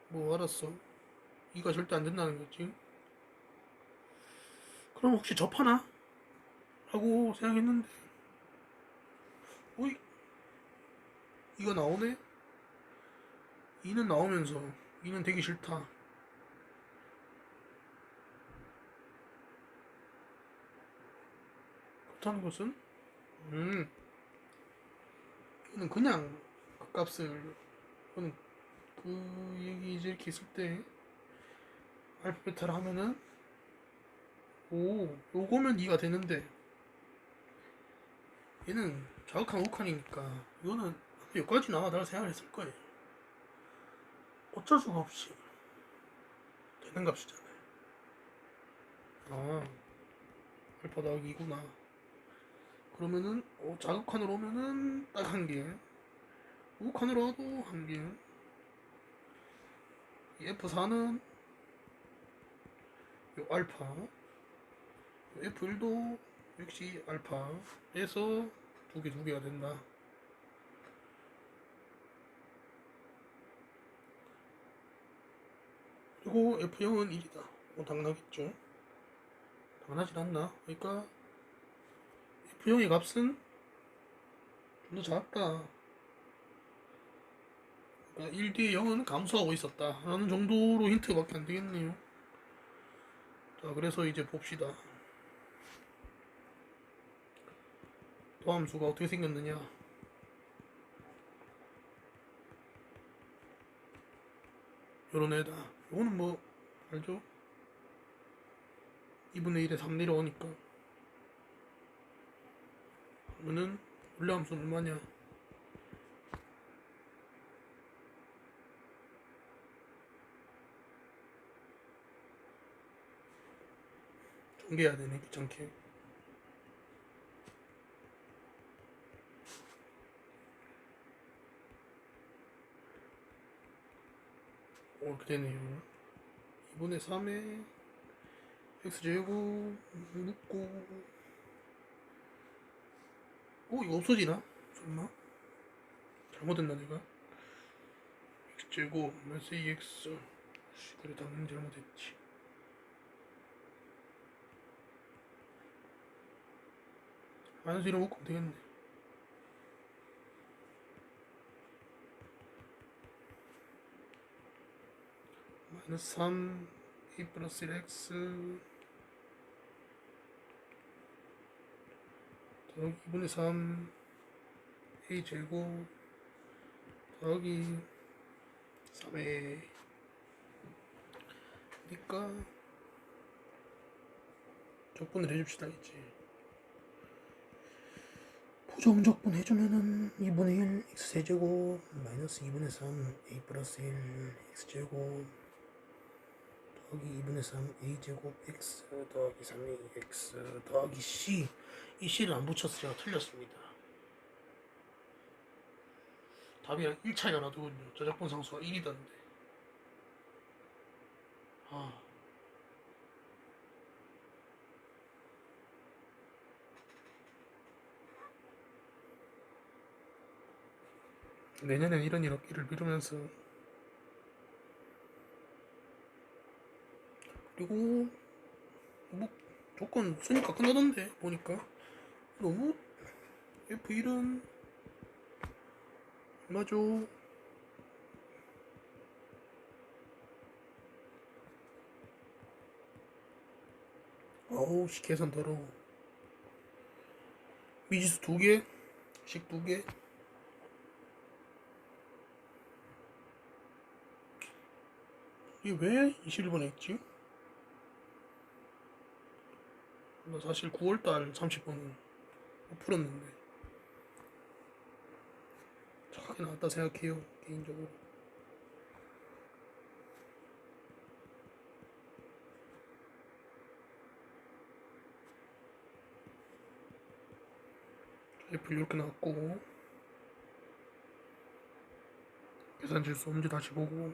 뭐 알았어 2가 절대 안 된다는 거지. 그럼 혹시 접하나? 하고 생각했는데 어이 2가 나오네? 2는 나오면서 2는 되기 싫다. 그렇다는 것은 음 이거는 그냥 그 값을 이거는 그 얘기 이제 이렇게 있을 때 알파 베타를 하면은 오 요거면 2가 되는데 얘는 자극한 우칸이니까 이거는 여기까지 나와달라 생각을 했을 거예요. 어쩔 수가 없이 되는 값이잖아요. 아 알파 더하기 2구나. 그러면은 자극한으로 오면은 딱 한 개, 우칸으로 와도 한 개. F4는 요 알파, 요 F1도 역시 알파에서 두 개가 된다. 그리고 F0은 1이다. 뭐 당연하겠죠. 당연하진 않나? 그러니까 F0의 값은 좀 더 작다. 그러니까 1 뒤에 0은 감소하고 있었다. 라는 정도로 힌트밖에 안 되겠네요. 자, 그래서 이제 봅시다. 도함수가 어떻게 생겼느냐. 요런 애다. 요거는 뭐, 알죠? 2분의 1에 3 내려오니까. 그러면은, 원래 함수는 얼마냐? 전개해야 되네, 귀찮게. 이렇게 되네요. 2분의 3에 x제곱 묶고, 이거 없어지나? 설마? 잘못했나, 내가? x제곱, 마이너스 2x. 그래, 당연히 잘못했지. 마이너스 1을 묶으면 되겠네. 마이너스 3, a 플러스 1x 더하기 2분의 3 a 제곱 더하기 3a 그러니까 적분을 해줍시다 이제. 부정적분 해주면은 2분의 1 x세제곱 마이너스 2분의 3 a 플러스 1 x제곱 더하기 2분의 3 a제곱 x 더하기 3a x 더하기 c. 이 c를 안 붙여서 제가 틀렸습니다. 답이랑 1차이가 나더군요. 저작권 상수가 1이던데. 내년엔 이런 일 없기를 빌으면서. 그리고 뭐 조건 쓰니까 끝나던데 보니까. 너무 F1은 얼마죠? 어우 씨 계산 더러워. 미지수 2개 식 2개. 이게 왜 21번에 있지? 나 사실 9월달 30번은 못 풀었는데 착하게 나왔다 생각해요 개인적으로. F 이렇게 나왔고 계산 질수 언제 다시 보고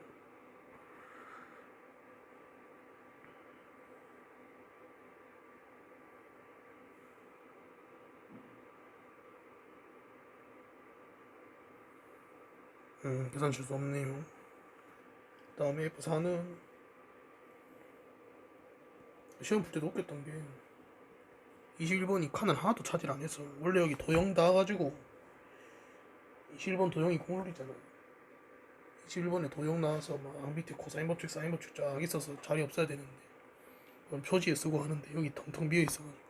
계산 줄 수 없네요. 다음에 F4는 시험 볼 때도 웃겼던 게 21번이 칸을 하나도 차지를 안 했어. 원래 여기 도형 나와가지고 21번 도형이 공룰이잖아. 21번에 도형 나와서 막 밑에 코사인 법칙, 사인 법칙 쫙 있어서 자리 없어야 되는데 그럼 표지에 쓰고 하는데 여기 텅텅 비어 있어가지고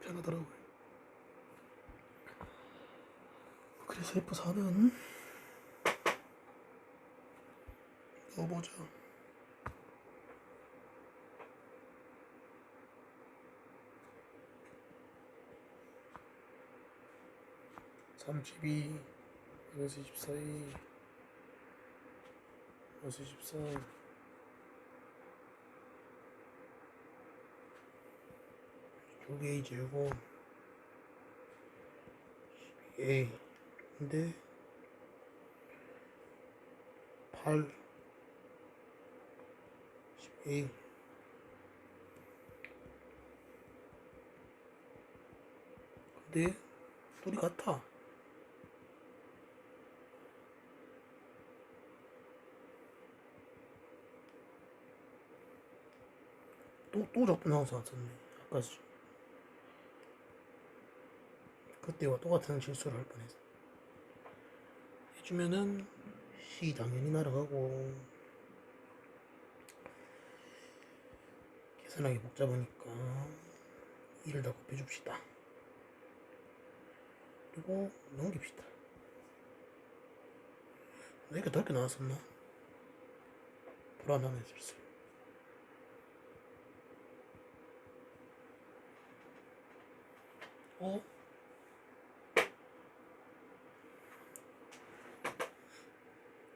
편하더라고요. 그래서 F4는 넣어보자. 32 마이너스 24이 마이너스 24 2A 제곱 A 근데 8 10A 근데 둘이 같아. 또 자꾸 나와서 왔었네. 아까 그때와 똑같은 실수를 할 뻔했어. 해주면은 C 당연히 날아가고 계산하기 복잡하니까 2를 다 곱해줍시다. 그리고 넘깁시다. 왜 이렇게 넓게 나왔었나? 불안하네 슬슬.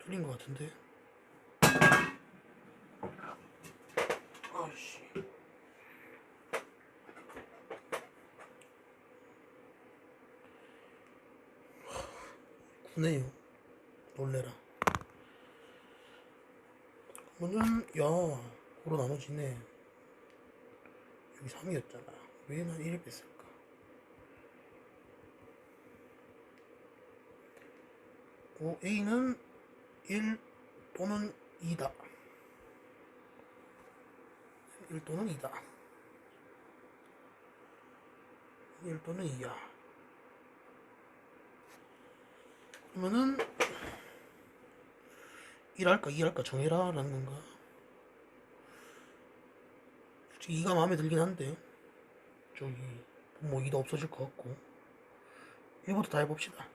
틀린 것 같은데? 아이씨. 구네요. 놀래라. 그러면 야 고로 나눠지네. 여기 3이었잖아. 왜 난 1을 뺐을까? A는 1 또는 2다. 1 또는 2다. 1 또는 2야. 그러면은 1 할까 2 할까 정해라 라는 건가? 솔직히 2가 마음에 들긴 한데 저기 뭐 2도 없어질 것 같고 1부터 다 해봅시다.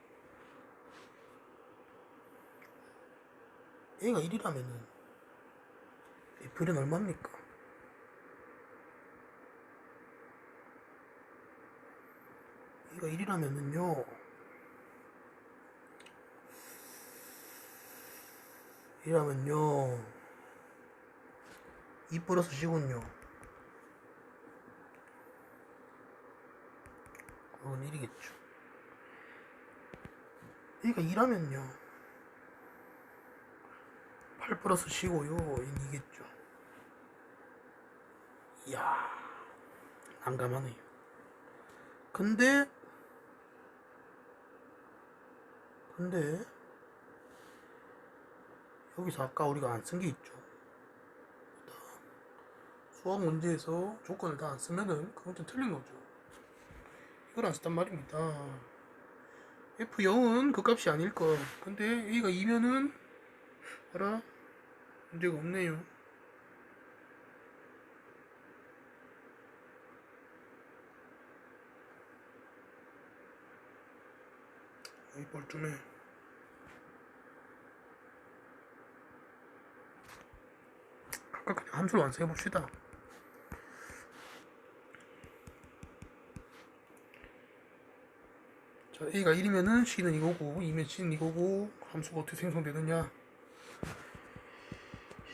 A가 1이라면은 F는 얼마입니까? A가 1이라면은요 1이라면요 2 플러스 C군요. 그건 1이겠죠. A가 2라면요 8 플러스 C고요 2겠죠. 이야 난감하네요. 근데 여기서 아까 우리가 안 쓴 게 있죠. 수학 문제에서 조건을 다 안 쓰면은 그건 좀 틀린 거죠. 이걸 안 썼단 말입니다. F0은 그 값이 아닐 거. 근데 A가 2면은 알아? 문제가 없네요. 이 뻘쭘해. 아까 그냥 함수를 완성해봅시다. 자, A가 1이면은 C는 이거고 2면 C는 이거고 함수가 어떻게 생성되느냐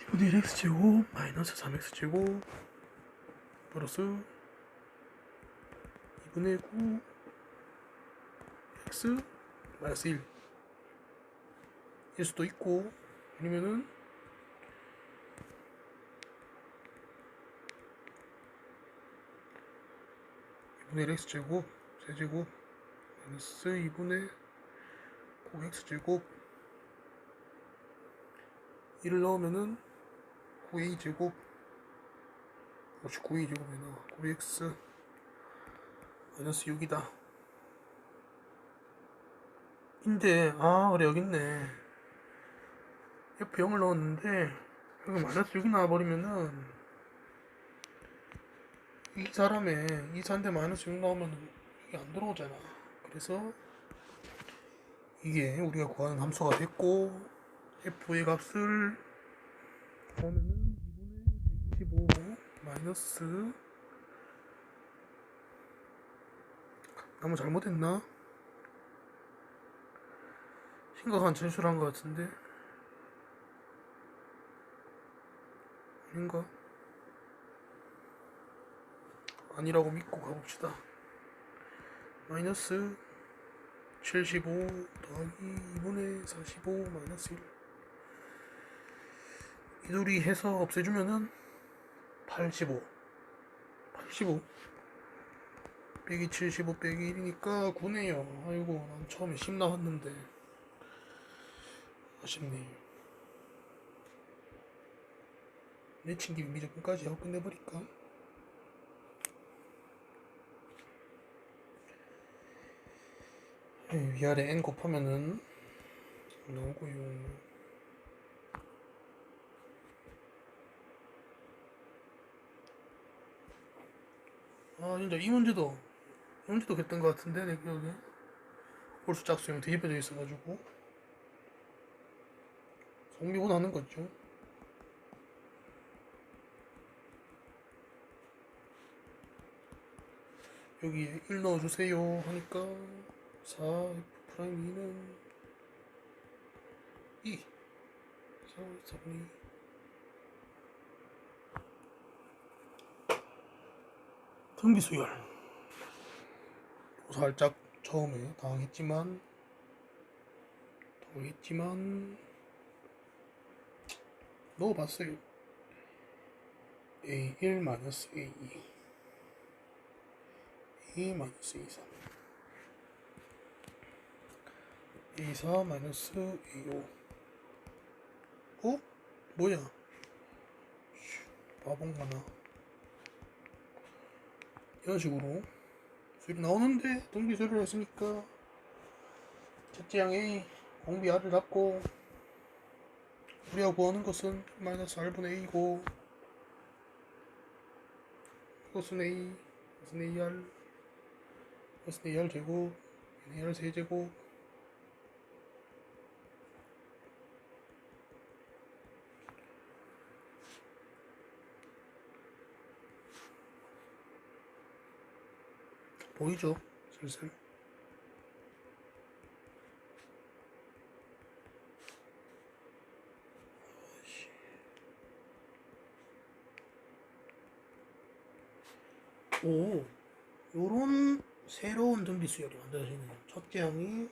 2분의 1 x제곱 마이너스 3x제곱 플러스 2분의 9 x 마이너스 1 일 수도 있고 아니면은 2분의 1 x제곱 세제곱 마이너스 2분의 9x제곱 1을 넣으면은 9a 제곱, 그렇지 9a 제곱이 나와. 9x 마이너스 6이다. 인데 그래 여기 있네. 옆에 0을 넣었는데 여기 마이너스 6이 나와버리면은 이 사람한테 마이너스 6 나오면 이게 안 들어오잖아. 그래서 이게 우리가 구하는 함수가 됐고, f의 값을 구하면은 2분의 125 마이너스, 너무 잘못했나? 심각한 실수를 한 것 같은데 아닌가? 아니라고 믿고 가봅시다. 마이너스 75 더하기 2분의 45 마이너스 1, 이 둘이 해서 없애주면은 85 빼기 75 빼기 1이니까 9네요. 아이고 난 처음에 10 나왔는데 아쉽네. 내친김 미적분까지 하고 끝내버릴까? 위아래 n 곱하면은 나오고요. 진짜 이 문제도 됐던 것 같은데 내 기억에 홀수 짝수형 뒤집혀져 있어가지고 성립은 하는 거죠. 여기에 1 넣어주세요 하니까 4 F'2는 2 4 4분의 2 등비수열. 살짝 처음에 당했지만 넣어봤어요. A1 마이너스 A2 A 마이너스 A3 A4 마이너스 A5. 뭐야? 바본가나. 이런 식으로 수열이 나오는데 등비 수열을 했으니까 첫째 양의 공비 R을 잡고 우리가 구하는 것은 마이너스 R분의 A이고 이것은 A, 이것은 AR, 이것은 AR 제곱, AR 세제곱. 보이죠? 슬슬. 요런 새로운 등비 수열이 만들어지네요. 첫째 항이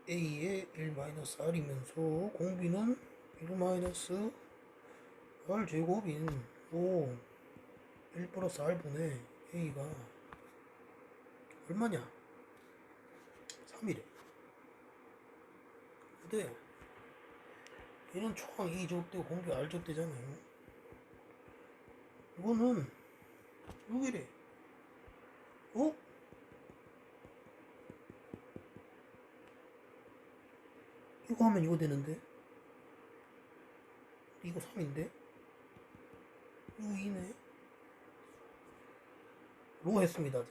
A의 1-R이면서 공비는 1-R 제곱인 1 플러스 R분의 A가 얼마냐? 3이래. 근데 얘는 초항 A 제곱되고 공비 R 제곱되잖아요. 이거는 6이래. 이거 하면 이거 되는데? 이거 3인데? 이거 2네? 로 했습니다.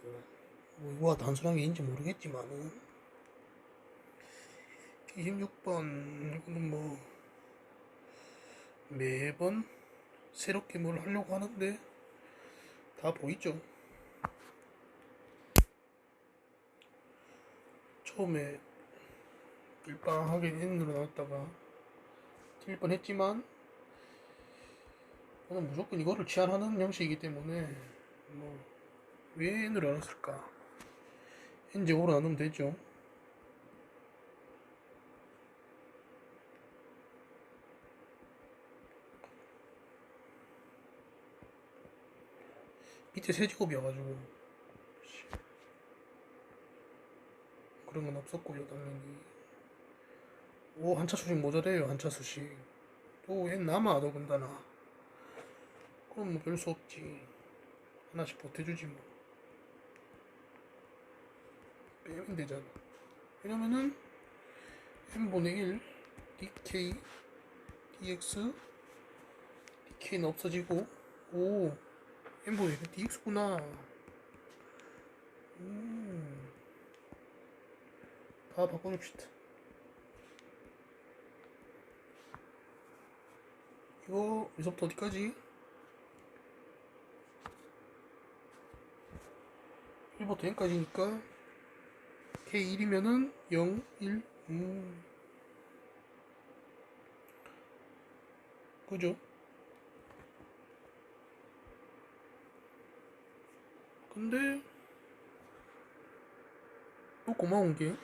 이거가 단순한 게 있는지 모르겠지만은 26번 이거는 뭐 매번 새롭게 뭘 하려고 하는데 다 보이죠? 처음에 일방하게 N으로 나왔다가 틀릴 뻔 했지만 저는 무조건 이거를 치환하는 형식이기 때문에 왜 N으로 나눴을까? N제곱으로 나누면 되죠. 밑에 세제곱이어가지고 그런 건 없었고요. 당연히 한차 수식 모자래요. 한차 수식 또 얘 남아 더군다나. 그럼 뭐 별 수 없지. 하나씩 보태주지 뭐. 빼면 되잖아. 이러면은 n분의 1 dk dx dk는 없어지고 오 n분의 1 dx구나. 다 바꿔줍시다. 이거 여기서부터 어디까지? 1부터 n까지니까 k1이면은 0, 1 그죠? 근데 또 고마운 게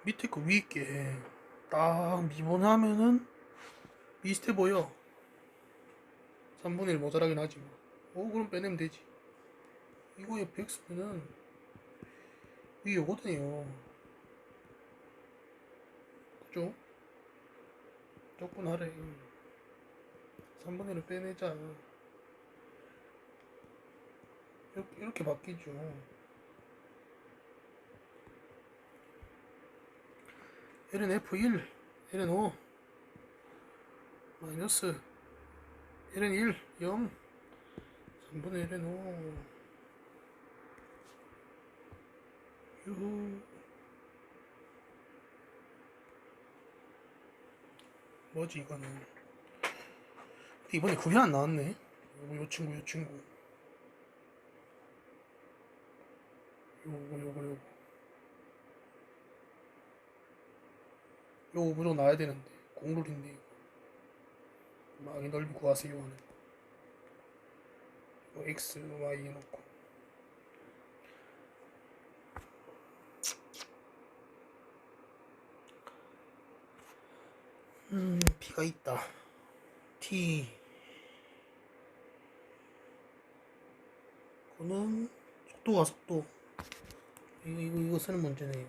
밑에 거 위에 게 딱 미분하면은 비슷해 보여. 3분의 1 모자라긴 하지 뭐. 오 그럼 빼내면 되지. 이거에 100 쓰면은 이게 요거든요. 그죠? 조건하래. 3분의 1을 빼내자. 이렇게 바뀌죠. L은 F1, L은 5, 마이너스 L은 1, 0, 3분의 1은 5. 유후. 뭐지 이거는? 이번에 그게 안 나왔네. 요 친구. 요거. 요거 무조건 나와야 되는데. 공룰인데 이거. 망의 넓이 구하세요 하는. X, Y 해놓고. P가 있다. T. 그거는 속도. 이거 쓰는 문제네요.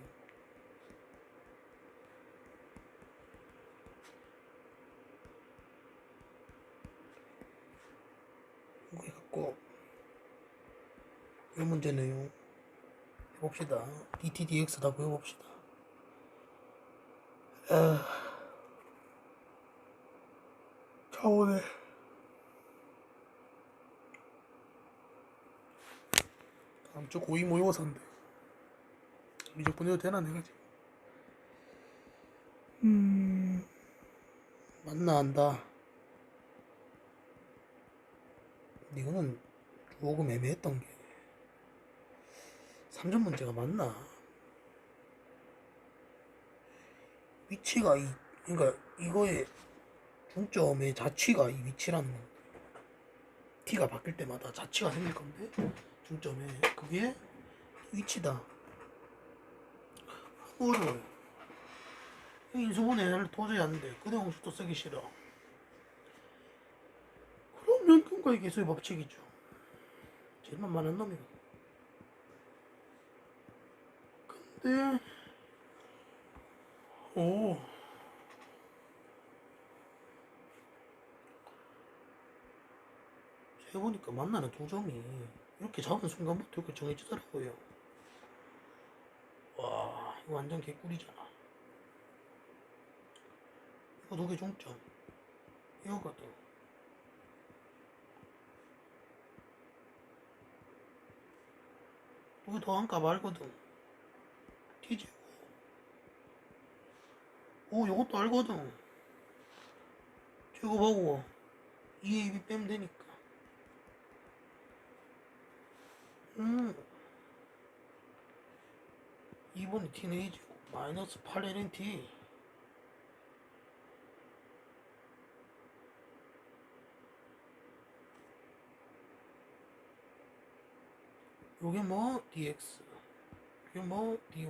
이거 해갖고 이 문제네요. 해봅시다. dt dx 다 구해봅시다. 차오네. 다음 주 고2 모의고사인데 미적 분해도 되나 내가 지금. 맞나 안다. 근데 이거는 조금 애매했던 게 3점 문제가 맞나? 위치가 그러니까 이거의 중점의 자취가 이 위치라는 건데 t가 바뀔 때마다 자취가 생길 건데 중점에 그게 위치다. 어려워요. 인수분해를 도저히 안 돼. 그대 공식도 쓰기 싫어. 그럼 연금과의 계수의 법칙이죠. 제일 만만한 놈이고. 근데 해보니까 만나는 두 점이 이렇게 잡은 순간부터 이렇게 정해지더라고요. 와 이거 완전 개꿀이잖아. 이거 두 개 중점 이거거든. 이거 더한값 알거든. T제곱. 요것도 알거든. 제곱하고 2에 2b 빼면 되니까. 2번에 t는 a제곱 마이너스 8ln t. 요게 뭐 dx, 요게 뭐 dy.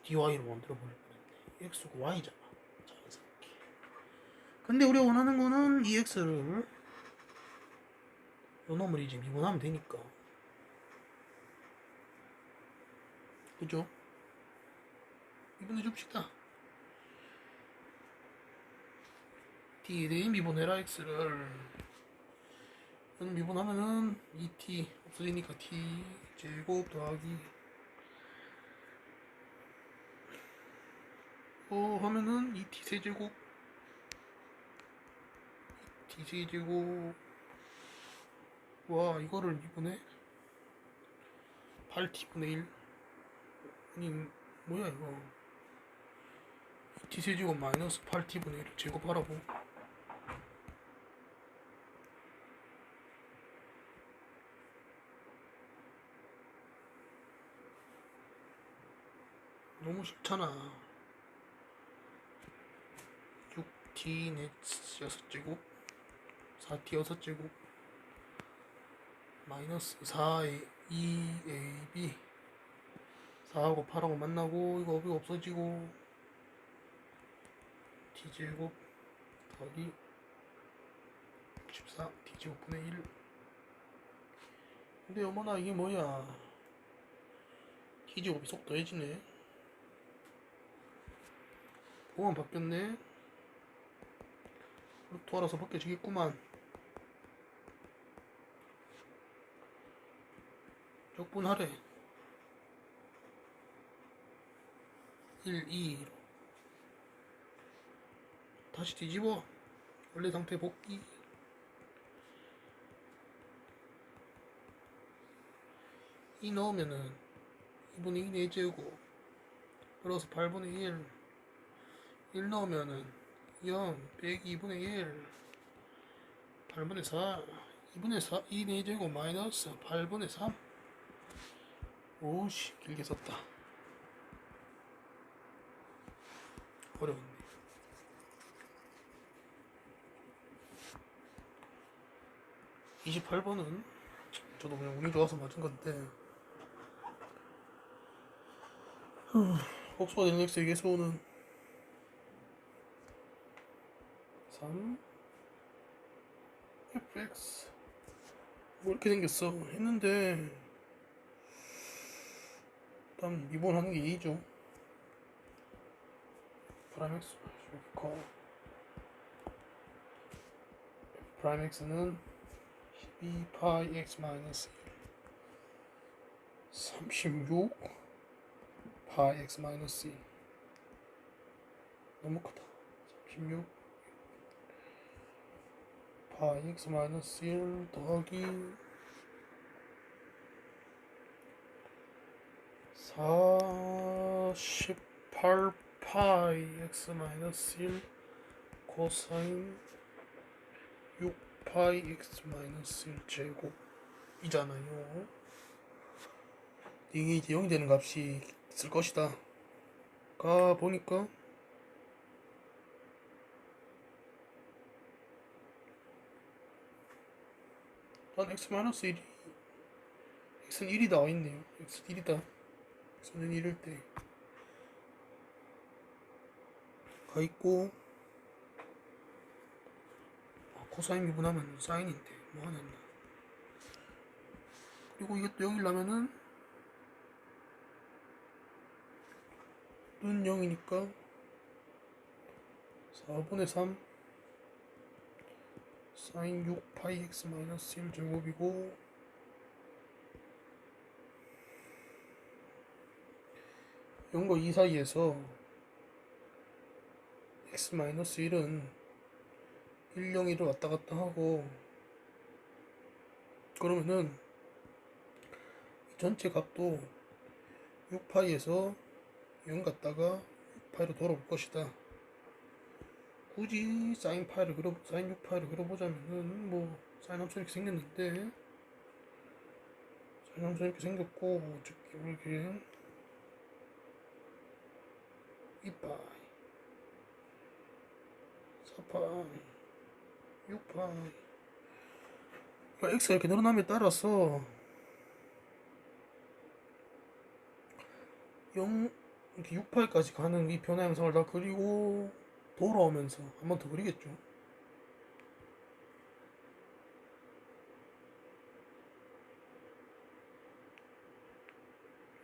dy로 만들어 버릴 뻔했네. x고 y잖아. 자연스럽게. 근데 우리가 원하는 거는 이 x를 요 놈을 이제 미분하면 되니까 그죠? 미분해 줍시다. t에 대해 미분해라 x를. 이건 미분하면은 2t 없어지니까 t 제곱 더하기 하면은 2t 세제곱 t 세제곱. 와, 이거를 미분해 8t분의 1. 아니 뭐야 이거. t 세제곱 마이너스 8t분의 1 제곱하라고. 너무 쉽잖아. 6t 넷 6제곱 4t 6제곱 마이너스 4a 2ab 4하고 8하고 만나고 이거 없어지고 t제곱 더하기 64 t제곱분의 1. 근데 어머나 이게 뭐야. t제곱이 속 더해지네. 뭐만 바뀌었네. 루트 알아서 바뀌어지겠구만. 적분하래. 1, 2 다시 뒤집어. 원래 상태 복귀. 2 넣으면은 2분의 2 내재고 플러스 8분의 1. 1 넣으면은 0 빼기 2분의 1 8분의 4 2분의 4 2 내재고 마이너스 8분의 3. 오씨 길게 썼다. 어려웠네. 28번은 저도 그냥 운이 좋아서 맞은 건데 복수가 되는 x의 개수는 3 fx 뭐 이렇게 생겼어 했는데 일단 미분하는 게 2죠. 프라임 x 이렇게 커. 프라임 x는 12파이 x 마이너스 36 파이 x 마이너스 2. 너무 크다. 36 파이 x 마이너스 1 더하기 48 파이 x 마이너스 1 코사인 6 파이 x 마이너스 1 제곱 이잖아요. 이게 이제 0이 되는 값이 있을 것이다. 가 보니까 난 x 마이너스 1이 x는 1이 나와 있네요. x는 1이다. x는 1일 때 가 있고 코사인 미분하면 사인인데 뭐 하나 있나. 그리고 이게 또 0이라면은 는 0이니까 4분의 3 사인 6 파이 x 마이너스 1 제곱이고 0과 2 사이에서 x 마이너스 1은 1, 0, 1을 왔다 갔다 하고 그러면은 전체 값도 6파이에서 0 갔다가 6파이로 돌아올 것이다. 굳이 사인 6파이를 그려보자면은 뭐 사인 함수 이렇게 생겼는데 사인 함수 이렇게 생겼고 이렇게 2파이 4파이 6파이 x가 이렇게 늘어남에 따라서 0 이렇게 6파이까지 가는 이 변화 양상을 다 그리고 돌아오면서 한 번 더 그리겠죠.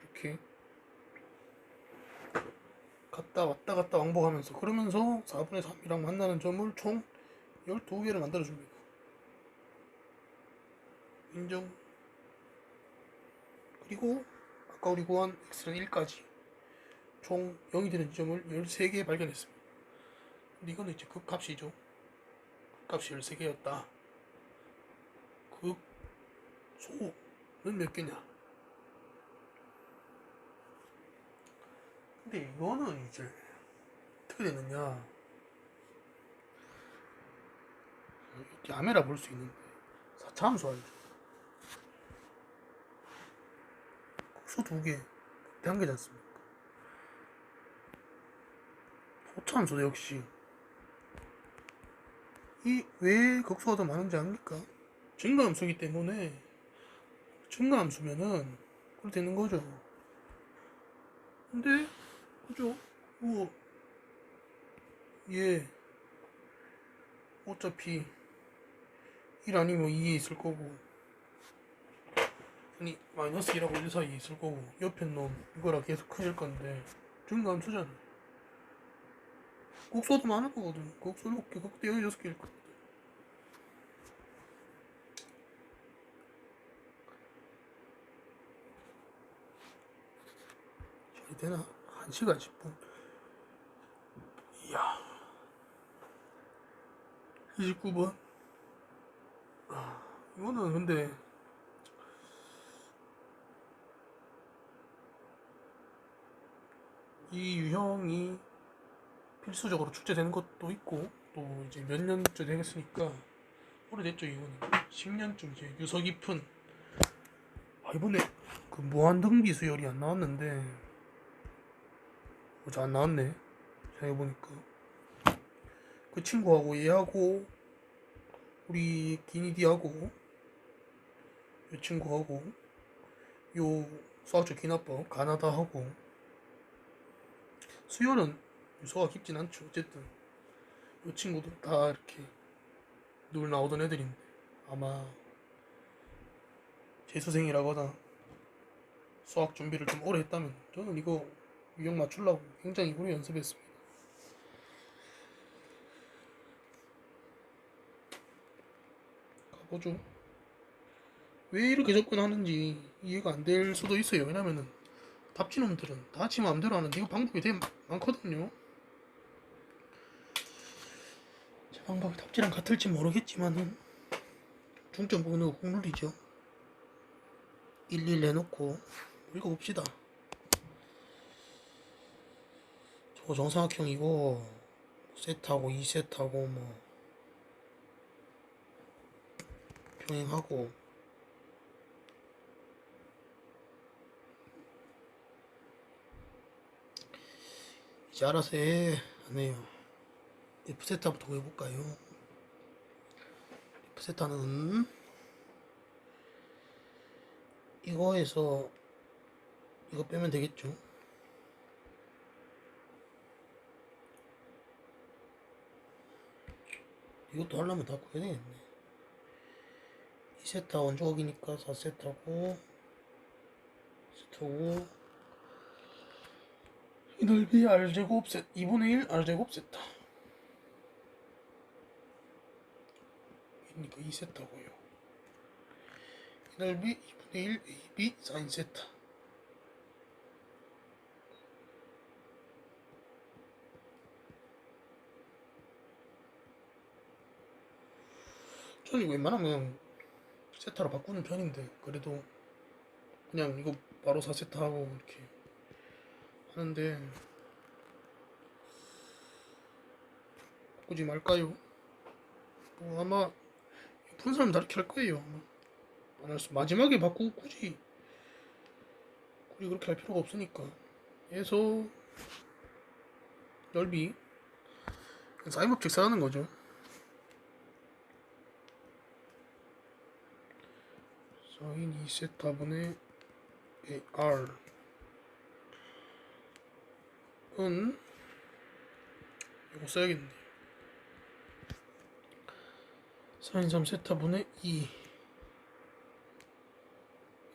이렇게 갔다 왔다 갔다 왕복하면서 그러면서 4분의 3이랑 만나는 점을 총 12개를 만들어줍니다. 인정. 그리고 아까 우리 구한 x는 1까지 총 0이 되는 지점을 13개 발견했습니다. 근데 이거는 이제 극값이죠. 극값이 13개였다. 극소는 몇 개냐? 근데 이거는 이제 어떻게 되느냐? 야매라 볼 수 있는데 4차 함수 알죠? 극소 2개, 극대 1개지 않습니까? 소차 함수도 역시 이 왜 극소가 더 많은지 압니까? 증가함수이기 때문에 증가함수면은 그렇게 되는 거죠. 근데 그죠? 뭐 얘 어차피 1 아니면 2에 있을 거고, 아니 마이너스 1하고 1 사이에 있을 거고, 옆에 놈 이거랑 계속 커질 건데 증가함수잖아. 곡소도 많을 거거든. 곡소 몇 개, 극대 16개일 거거든. 잘 되나? 1시간 10분. 이야. 29번. 이거는 근데 이 유형이 필수적으로 출제되는 것도 있고, 또 이제 몇 년째 되겠으니까 오래됐죠. 이거는 10년쯤 이제 유서 깊은. 이번에 그 무한등비 수열이 안 나왔는데 어제 안 나왔네. 생각해보니까 그 친구하고 얘하고 우리 기니디하고 이 친구하고 요 수학적 기납법 가나다하고 수열은 유서가 깊진 않죠. 어쨌든 이 친구도 다 이렇게 늘 나오던 애들인데 아마 재수생이라거나 수학 준비를 좀 오래 했다면 저는 이거 유형 맞추려고 굉장히 오래 연습했습니다. 가보죠. 왜 이렇게 접근하는지 이해가 안 될 수도 있어요. 왜냐면은 답지놈들은 다 지 마음대로 하는데 이거 방법이 되게 많거든요. 제 방법이 답지랑 같을지 모르겠지만은 중점 부분은 국룰이죠. 1, 1 내놓고 읽어봅시다. 저 정사각형이고 세트하고 2세트하고 뭐 병행하고 이제 알아서 해. 안해요. F세타부터 구해볼까요? F세타는 이거에서 이거 빼면 되겠죠. 이것도 하려면 다 구해야 되겠네. 2세타 원조각이니까 4세타고 세타고 이 넓이 R제곱 세 2분의 1 R제곱 세타 그러니까 2세타고요. 이 넓이 2분의 1 AB 사인 세타. 저는 웬만하면 그냥 세타로 바꾸는 편인데 그래도 그냥 이거 바로 4세타 하고 이렇게 하는데 바꾸지 말까요? 뭐 아마 푸는 사람 다 이렇게 할 거예요. 안 할 수, 마지막에 바꾸고 굳이 그렇게 할 필요가 없으니까. 해서 넓이 사인 법칙 써하는 거죠. 사인 2세타분의 AR 은 이거 써야겠네. 사인 3세타분의 2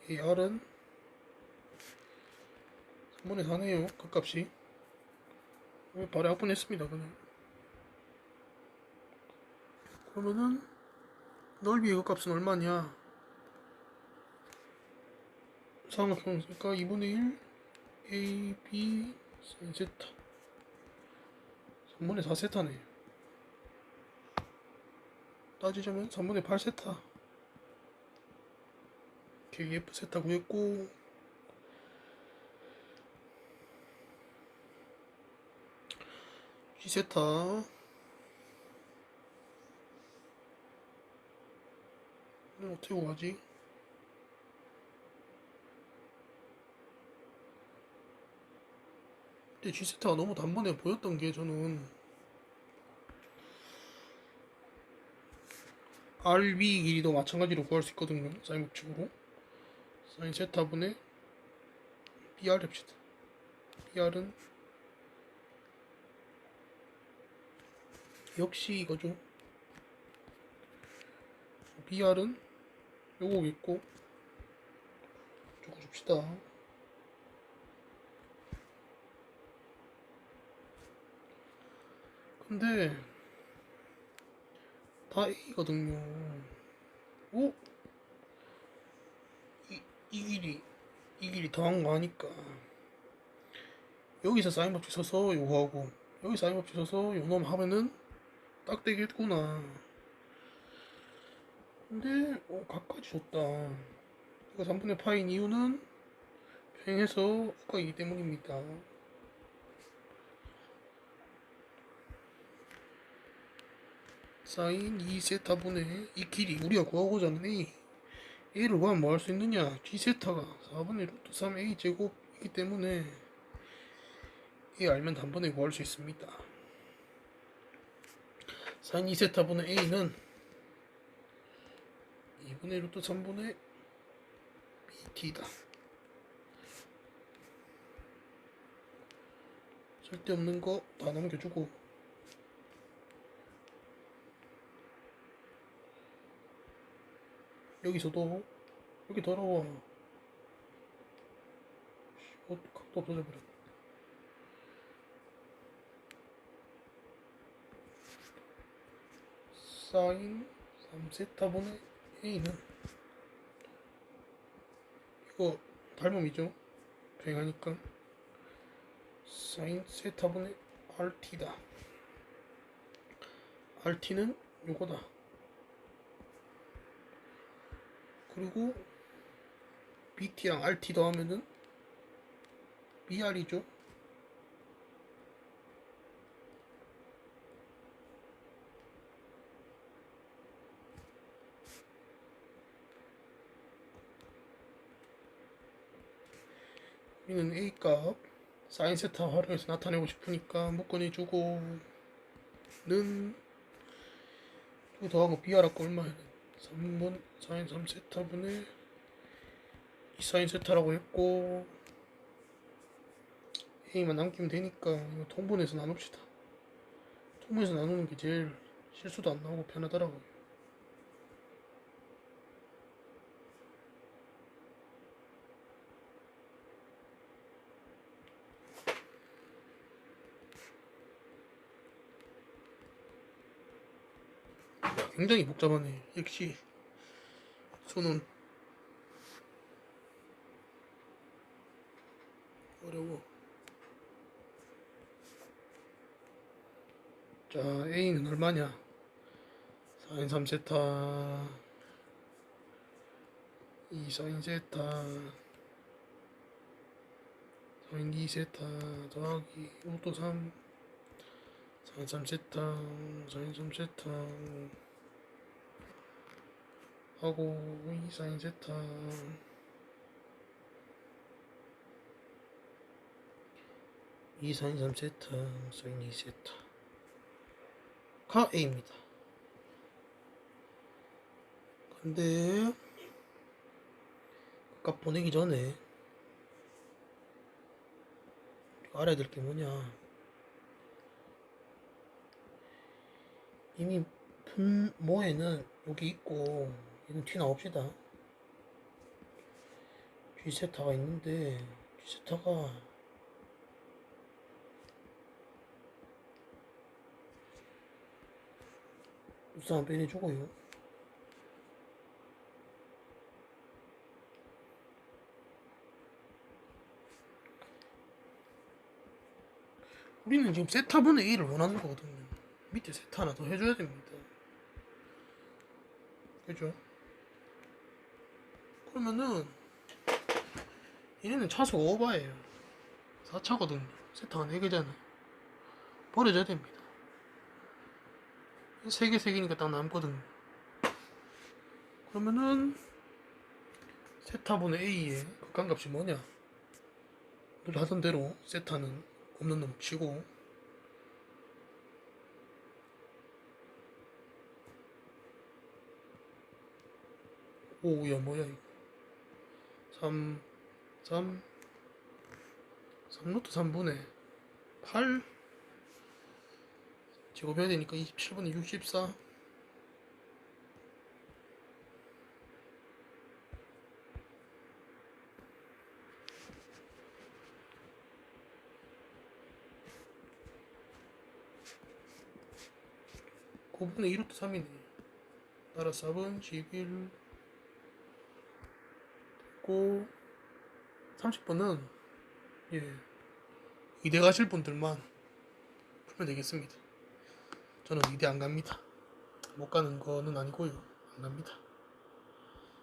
AR은 3분의 4네요. 그 값이 바로 약분했습니다. 그냥. 그러면은 넓이의 그 값은 얼마냐? 삼각형이니까 2분의 1 a, b, sin 세타 3분의 4 세타네. 따지자면 3분의 8 세타. kf 세타 구했고, g 세타 어떻게 구하지? 근데 g 세타가 너무 단번에 보였던 게 저는 RB 길이도 마찬가지로 구할 수 있거든요. 사인 법칙으로. 사인 세타분의 BR 합시다. BR은 역시 이거죠. BR은 요거겠고, 적어줍시다. 근데 다 A거든요. 오? 이 길이 더한 거 아니까 여기서 사인 법칙 써서 요거 하고 여기 사인 법칙 써서 요 놈 하면은 딱 되겠구나. 근데 각까지 줬다. 이거 3분의 파인 이유는 평행해서 엇각이기 때문입니다. 사인 2세타분의 이 길이 우리가 구하고자 하는 A를 구하면 뭐 할 수 있느냐? G세타가 4분의 루트 3A 제곱이기 때문에 A 알면 단번에 구할 수 있습니다. 사인 2세타분의 A는 2분의 루트 3분의 BT다. 쓸데없는 거 다 남겨주고 여기서도 여기 더러워. 각도 없어져 버려. 사인 3세타분의 A는 이거 닮음이죠. 평행하니까 사인 세타분의 RT다. RT는 요거다. 그리고 BT랑 RT 더하면은 BR이죠. 우리는 A값 사인 세타 활용해서 나타내고 싶으니까 묶어내주고 는 더하고 BR 아까 얼마야? 3분 사인 3세타분의 2사인 세타라고 했고 A만 남기면 되니까 이거 통분해서 나눕시다. 통분해서 나누는 게 제일 실수도 안 나오고 편하더라고요. 굉장히 복잡하네. 역시 손은 어려워. 자, A는 얼마냐? 4인 3세타 2 사인 세타 4인 2세타 더하기 로또 3 사인 3세타 사인 3세타 하고 2 사인 세타 2 사인 3세타 사인 2세타가 A입니다. 근데 값 보내기 전에 알아야 될 게 뭐냐, 이미 분모에는 여기 있고 얘는 튀나옵시다. G세타가 있는데 G세타가 부스 한 빼내주고요. 우리는 지금 세타분의 A를 원하는 거거든요. 밑에 세타 하나 더 해줘야 됩니다. 그죠? 그러면은 얘네는 차수가 오버예요. 4차거든요. 세타가 4개잖아요. 버려줘야 됩니다. 3개 3개니까 딱 남거든요. 그러면은 세타분의 A의 극한값이 뭐냐? 늘 하던 대로 세타는 없는 놈 치고 오야 뭐야 이거 3루트 3분의 8 제곱해야 되니까 27분의 64 9분의 1루트 3이네. 따라 4분 11 됐고 30번은 예 의대 가실 분들만 풀면 되겠습니다. 저는 의대 안 갑니다. 못 가는 거는 아니고요. 안 갑니다.